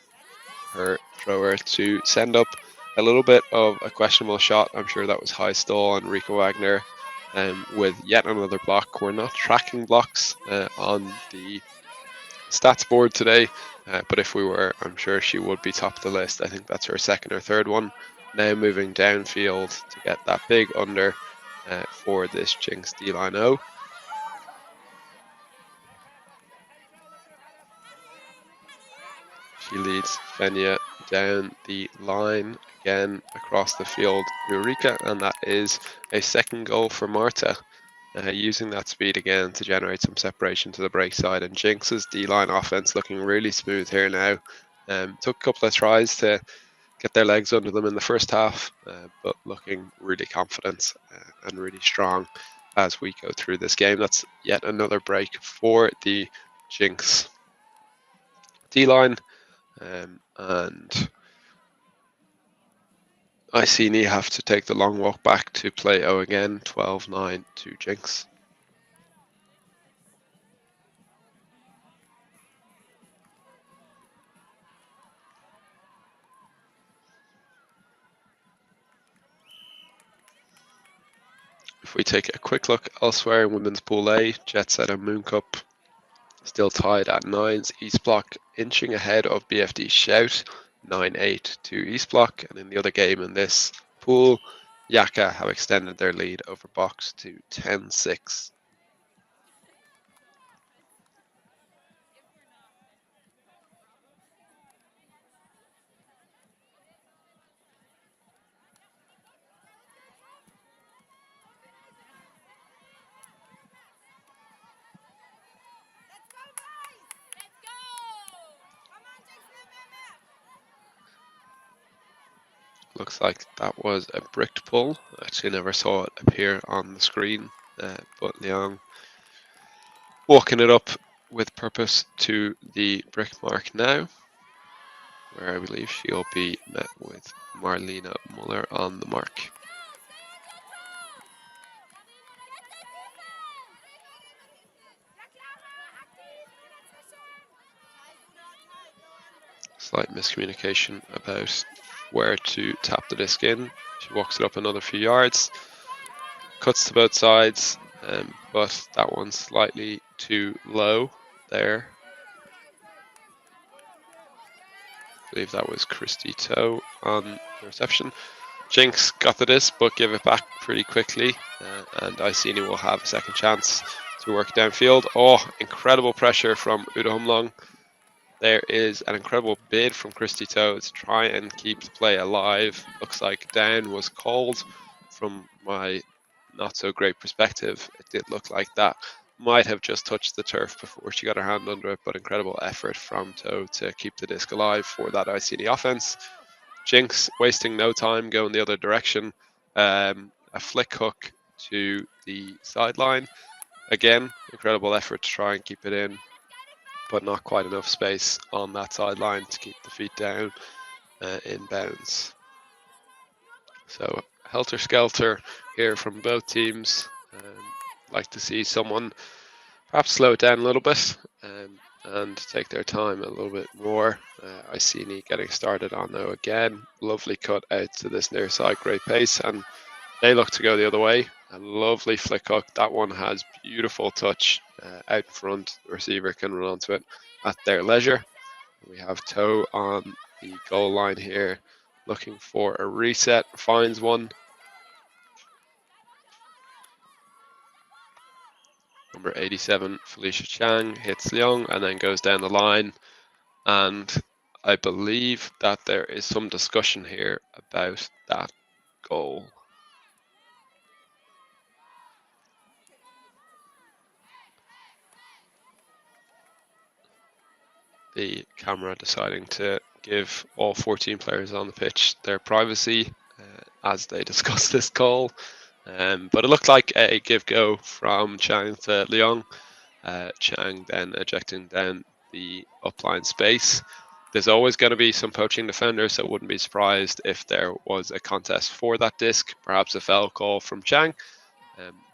her thrower to send up a little bit of a questionable shot. I'm sure that was high stall on Rika Wagner, with yet another block. We're not tracking blocks on the stats board today, but if we were, I'm sure she would be top of the list. I think that's her second or third one. Now moving downfield to get that big under for this Jinx D-line O. She leads Fenya down the line again across the field to Rika, and that is a second goal for Marta. Using that speed again to generate some separation to the break side, and Jinx's D-line offense looking really smooth here now. Took a couple of tries to get their legs under them in the first half, but looking really confident and really strong as we go through this game. That's yet another break for the Jinx D-line, and Iceni have to take the long walk back to play O again, 12-9 to Jinx. If we take a quick look elsewhere in Women's Pool A, Jet Set and Moon Cup still tied at 9s. East Block inching ahead of BFD Shout, 9-8 to East Block. And in the other game in this pool, Yaka have extended their lead over Box to 10-6. Looks like that was a bricked pull. I actually never saw it appear on the screen, but Leong walking it up with purpose to the brick mark now, where I believe she'll be met with Marlena Muller on the mark. Slight miscommunication about where to tap the disc in. She walks it up another few yards, cuts to both sides, but that one's slightly too low there. I believe that was Christy Toe on the reception. Jinx got the disc but gave it back pretty quickly, and Iceni will have a second chance to work downfield. Oh, incredible pressure from Uda Humlong. There is an incredible bid from Christy Toe to try and keep the play alive. Looks like down was called. From my not so great perspective, it did look like that might have just touched the turf before she got her hand under it, but incredible effort from Toe to keep the disc alive for that Iceni offense. Jinx wasting no time going the other direction. A flick hook to the sideline. Again, incredible effort to try and keep it in, but not quite enough space on that sideline to keep the feet down in bounds. So helter-skelter here from both teams. Like to see someone perhaps slow it down a little bit and take their time a little bit more. Iceni getting started on now again. Lovely cut out to this near side, great pace, and they look to go the other way. A lovely flick hook. That one has beautiful touch out in front. The receiver can run onto it at their leisure. We have Toe on the goal line here, looking for a reset. Finds one. Number 87, Felicia Chang, hits Leung and then goes down the line. And I believe that there is some discussion here about that goal. The camera deciding to give all 14 players on the pitch their privacy as they discuss this call. But it looked like a give-go from Chang to Leung. Chang then ejecting down the upline space. There's always going to be some poaching defenders, so I wouldn't be surprised if there was a contest for that disc, perhaps a foul call from Chang.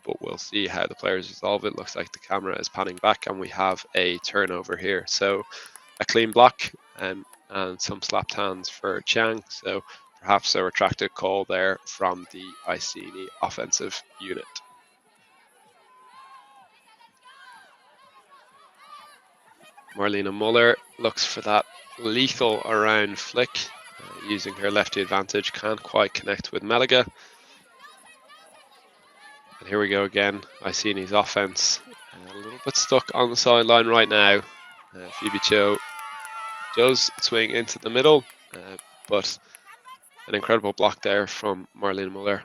But we'll see how the players resolve it. Looks like the camera is panning back and we have a turnover here. So a clean block and some slapped hands for Chang. So perhaps a retracted call there from the Iceni offensive unit. Marlena Muller looks for that lethal around flick, using her lefty advantage, can't quite connect with Malaga. And here we go again, Iceni's offense, a little bit stuck on the sideline right now. Phoebe Cho does swing into the middle, but an incredible block there from Marlene Muller,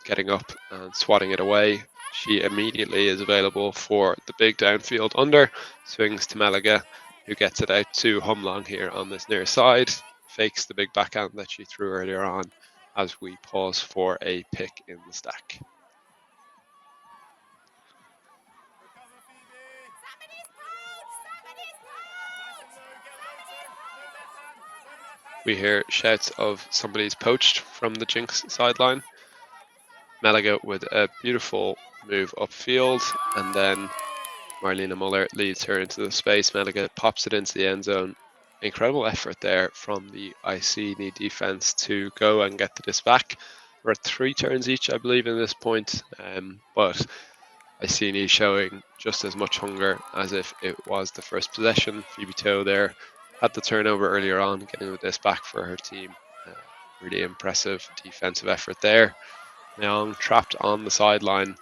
getting up and swatting it away. She immediately is available for the big downfield under, swings to Malaga, who gets it out to Humlong here on this near side, fakes the big backhand that she threw earlier on as we pause for a pick in the stack. We hear shouts of somebody's poached from the Jinx sideline. Malaga with a beautiful move upfield, and then Marlena Muller leads her into the space. Malaga pops it into the end zone. Incredible effort there from the Iceni defense to go and get the disc back. We're at 3 turns each, I believe, in this point, but Iceni showing just as much hunger as if it was the first possession. Phoebe Toe there had the turnover earlier on, getting the disc back for her team. Really impressive defensive effort there. Leung trapped on the sideline.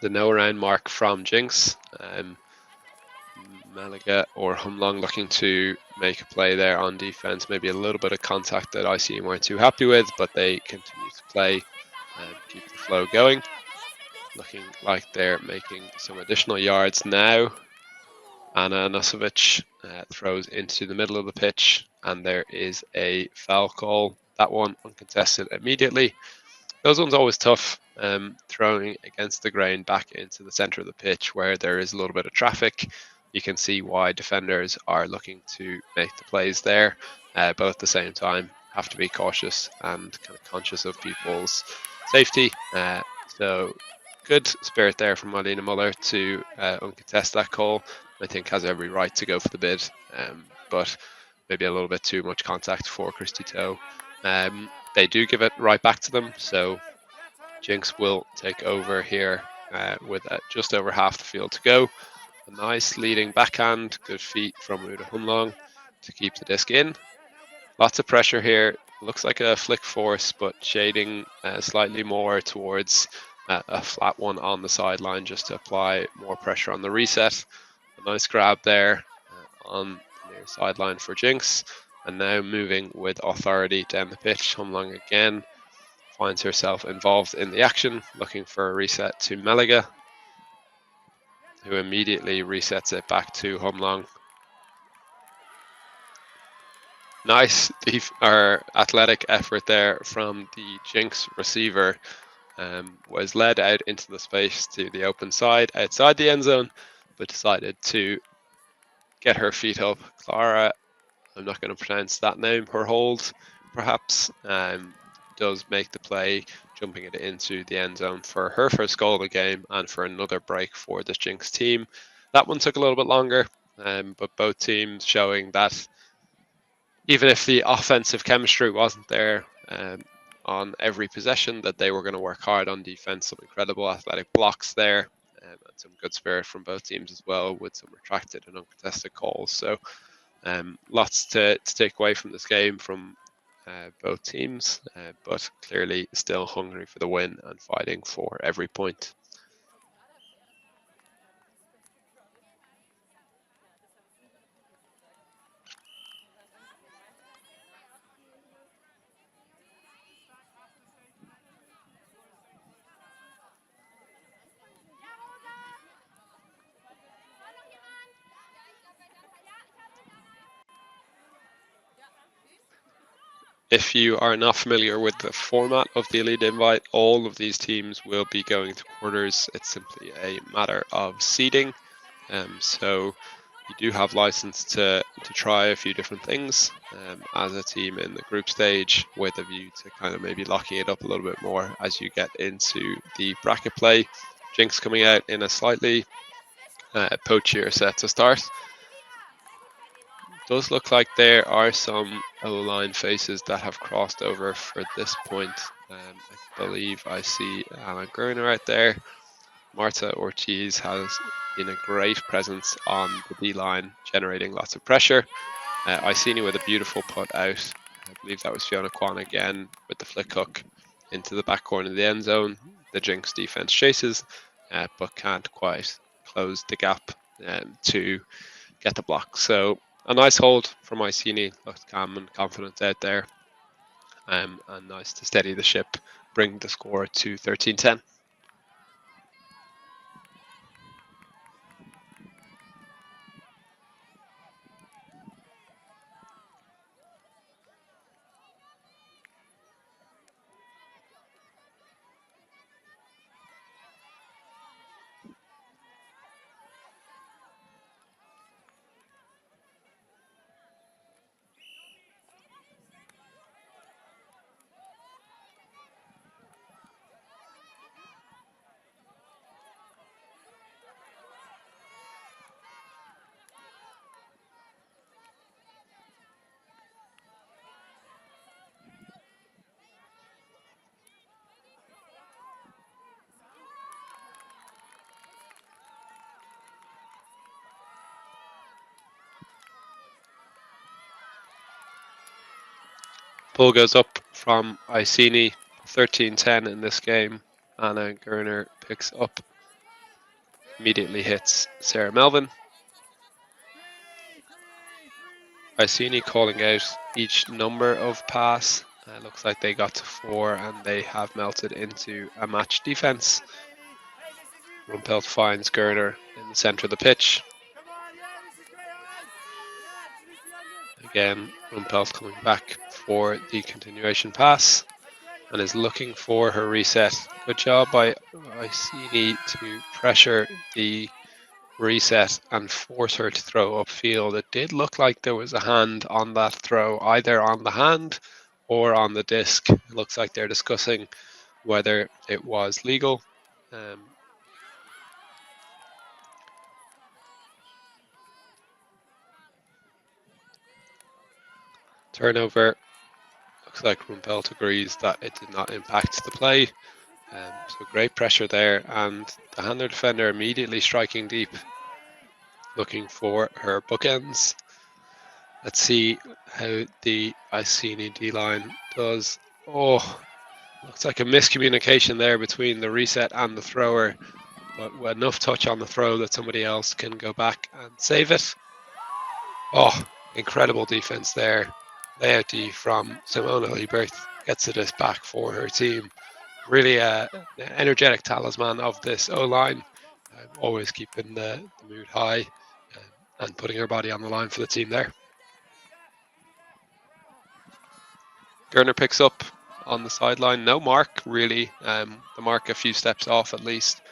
The no around mark from Jinx. Malaga or Humlong looking to make a play there on defense. Maybe a little bit of contact that Iceni weren't too happy with, but they continue to play and keep the flow going. Looking like they're making some additional yards now. Anna Nosovic throws into the middle of the pitch, and there is a foul call. That one uncontested immediately. Those ones always tough, throwing against the grain back into the center of the pitch where there is a little bit of traffic. You can see why defenders are looking to make the plays there, but at the same time have to be cautious and kind of conscious of people's safety. So good spirit there from Marlena Muller to uncontest that call. I think has every right to go for the bid, but maybe a little bit too much contact for Christy Toe. They do give it right back to them, so Jinx will take over here with just over half the field to go. A nice leading backhand, good feet from Uda Humlong to keep the disc in. Lots of pressure here. Looks like a flick force, but shading slightly more towards a flat one on the sideline just to apply more pressure on the reset. A nice grab there on the near sideline for Jinx. And now moving with authority down the pitch. Humlong again finds herself involved in the action, looking for a reset to Malaga, who immediately resets it back to Humlong. Nice athletic effort there from the Jinx receiver. Was led out into the space to the open side outside the end zone, but decided to get her feet up. Clara, I'm not going to pronounce that name, her hold perhaps, does make the play, jumping it into the end zone for her first goal of the game and for another break for this Jinx team. That one took a little bit longer, but both teams showing that even if the offensive chemistry wasn't there on every possession, that they were going to work hard on defense. Some incredible athletic blocks there, and some good spirit from both teams as well, with some retracted and uncontested calls. So lots to take away from this game from both teams, but clearly still hungry for the win and fighting for every point. if you are not familiar with the format of the Elite Invite, all of these teams will be going to quarters. It's simply a matter of seeding. So you do have license to try a few different things as a team in the group stage, with a view to kind of maybe locking it up a little bit more as you get into the bracket play. Jinx coming out in a slightly poachier set to start. Does look like there are some O-line faces that have crossed over for this point. I believe I see Anna Gerner out there. Marta Ortiz has been a great presence on the D-line, generating lots of pressure. Iceni with a beautiful put out. I believe that was Fiona Kwan again with the flick hook into the back corner of the end zone. The Jinx defense chases, but can't quite close the gap to get the block. So a nice hold from Iceni, looked calm and confident out there, and nice to steady the ship, bring the score to 13-10. Pull goes up from Iceni, 13-10 in this game. Anna Gerner picks up, immediately hits Sarah Melvin. Iceni calling out each number of pass. Looks like they got to 4 and they have melted into a match defense. Rumpelt finds Gerner in the center of the pitch. Again, Rumpelt coming back for the continuation pass and is looking for her reset. Good job by Iceni to pressure the reset and force her to throw upfield. It did look like there was a hand on that throw, either on the hand or on the disc. It looks like they're discussing whether it was legal. Turnover. Looks like Rumpelt agrees that it did not impact the play. So great pressure there, and the Handler defender immediately striking deep, looking for her bookends. Let's see how the Iceni D-line does. Oh, looks like a miscommunication there between the reset and the thrower, but with enough touch on the throw that somebody else can go back and save it. Oh, incredible defense there. Layout D from Simona Liebert gets it back for her team. Really an energetic talisman of this O-line, always keeping the mood high and putting her body on the line for the team there. Gerner picks up on the sideline. No mark, really. The mark a few steps off at least.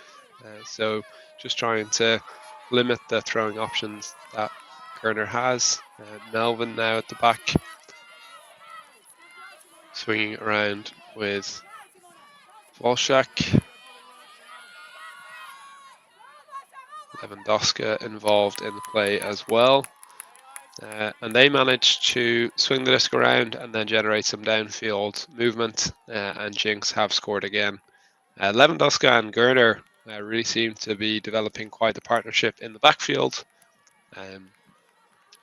So just trying to limit the throwing options that Gerner has. Melvin now at the back, swinging around with Volshak. Lewandowska involved in the play as well. And they managed to swing the disc around and then generate some downfield movement, and Jinx have scored again. Lewandowska and Gerner really seem to be developing quite a partnership in the backfield.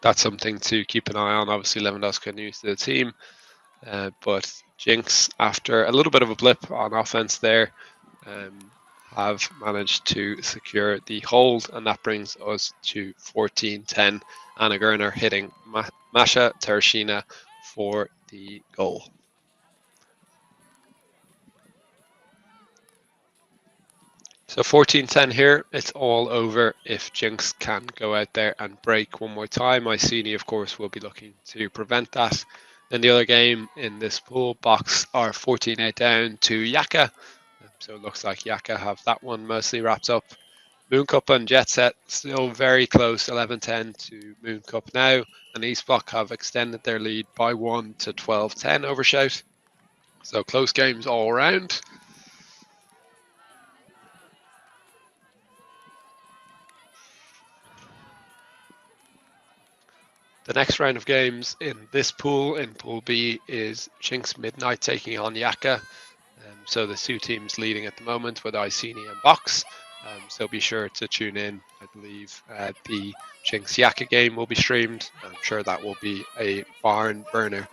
That's something to keep an eye on. Obviously, Lewandowska news to the team, but Jinx, after a little bit of a blip on offense there, have managed to secure the hold, and that brings us to 14-10. Anna Gerner hitting Masha Tereshina for the goal. So 14-10 here. It's all over if Jinx can go out there and break one more time. Iceni, of course, will be looking to prevent that. Then the other game in this pool, Box are 14-8 down to Yaka. So it looks like Yaka have that one mostly wrapped up. Moon Cup and Jet Set still very close, 11-10 to Moon Cup now. And East Block have extended their lead by 1 to 12-10 over Shout. So close games all around. The next round of games in this pool, in Pool B, is Jinx Midnight taking on Yaka. So the two teams leading at the moment with Iceni and Box. So be sure to tune in. I believe the Jinx Yaka game will be streamed. I'm sure that will be a barn burner.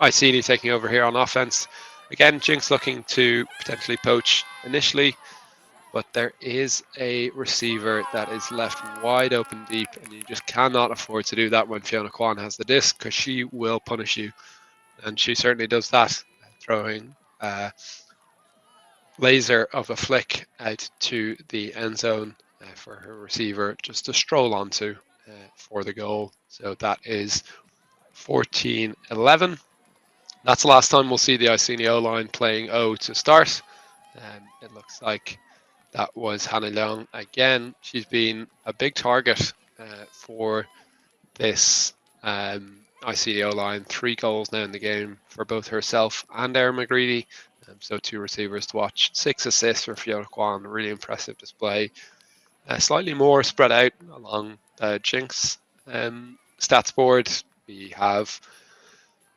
Iceni taking over here on offense. Again, Jinx looking to potentially poach initially, but there is a receiver that is left wide open deep, and you just cannot afford to do that when Fiona Kwan has the disc, because she will punish you. And she certainly does that, throwing laser of a flick out to the end zone for her receiver just to stroll onto for the goal. So that is 14-11. That's the last time we'll see the Iceni O-line playing O to start. It looks like that was Hannah Leung again. She's been a big target for this Iceni O-line. 3 goals now in the game for both herself and Erin McGreedy. So 2 receivers to watch. 6 assists for Fiona Kwan. Really impressive display. Slightly more spread out along Jinx stats board. We have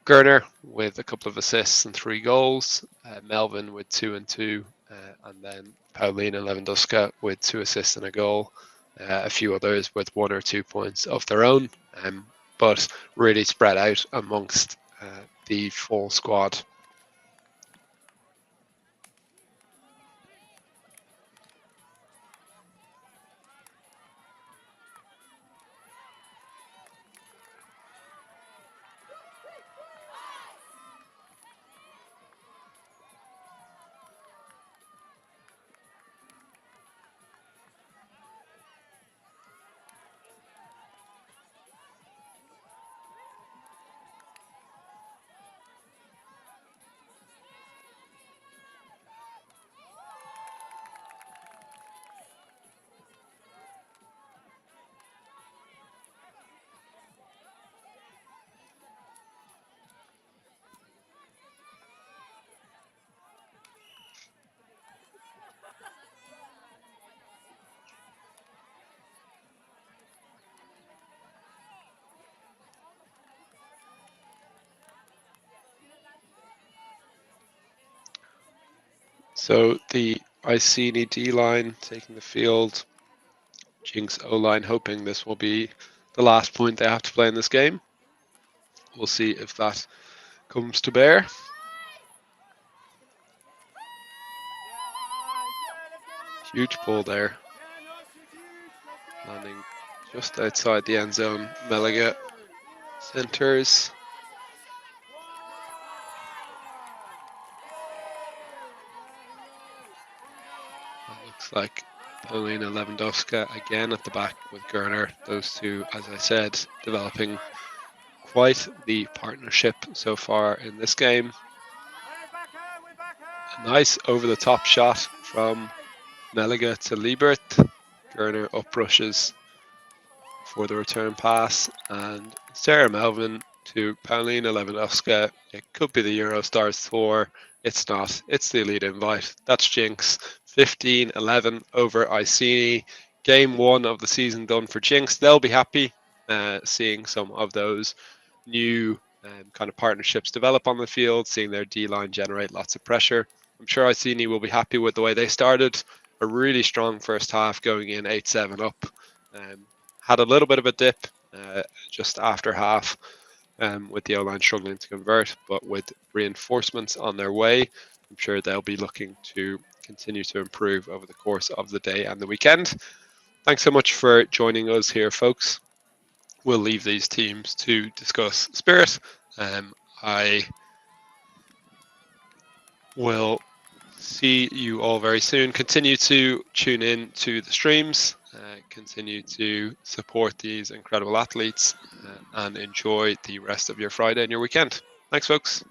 Gerner with a couple of assists and 3 goals. Melvin with 2 and 2. And then Paulina Lewandowska with 2 assists and a goal. A few others with 1 or 2 points of their own. But really spread out amongst the full squad. So the Iceni D line taking the field. Jinx O line hoping this will be the last point they have to play in this game. We'll see if that comes to bear. Huge pull there. Landing just outside the end zone. Meliga centers. That looks like Paulina Lewandowska again at the back with Gerner. Those two, as I said, developing quite the partnership so far in this game. A nice over-the-top shot from Meliga to Liebert. Gerner up rushes for the return pass, and Sarah Melvin to Paulina Lewandowska. It could be the Eurostars tour. It's not. It's the Elite Invite. That's Jinx. 15-11 over Iceni. Game 1 of the season done for Jinx. They'll be happy seeing some of those new kind of partnerships develop on the field, seeing their D-line generate lots of pressure. I'm sure Iceni will be happy with the way they started. A really strong first half, going in 8-7 up. Had a little bit of a dip just after half with the O-line struggling to convert, but with reinforcements on their way, I'm sure they'll be looking to continue to improve over the course of the day and the weekend. Thanks so much for joining us here, folks. We'll leave these teams to discuss Spirit. I will see you all very soon. Continue to tune in to the streams. Continue to support these incredible athletes, and enjoy the rest of your Friday and your weekend. Thanks, folks.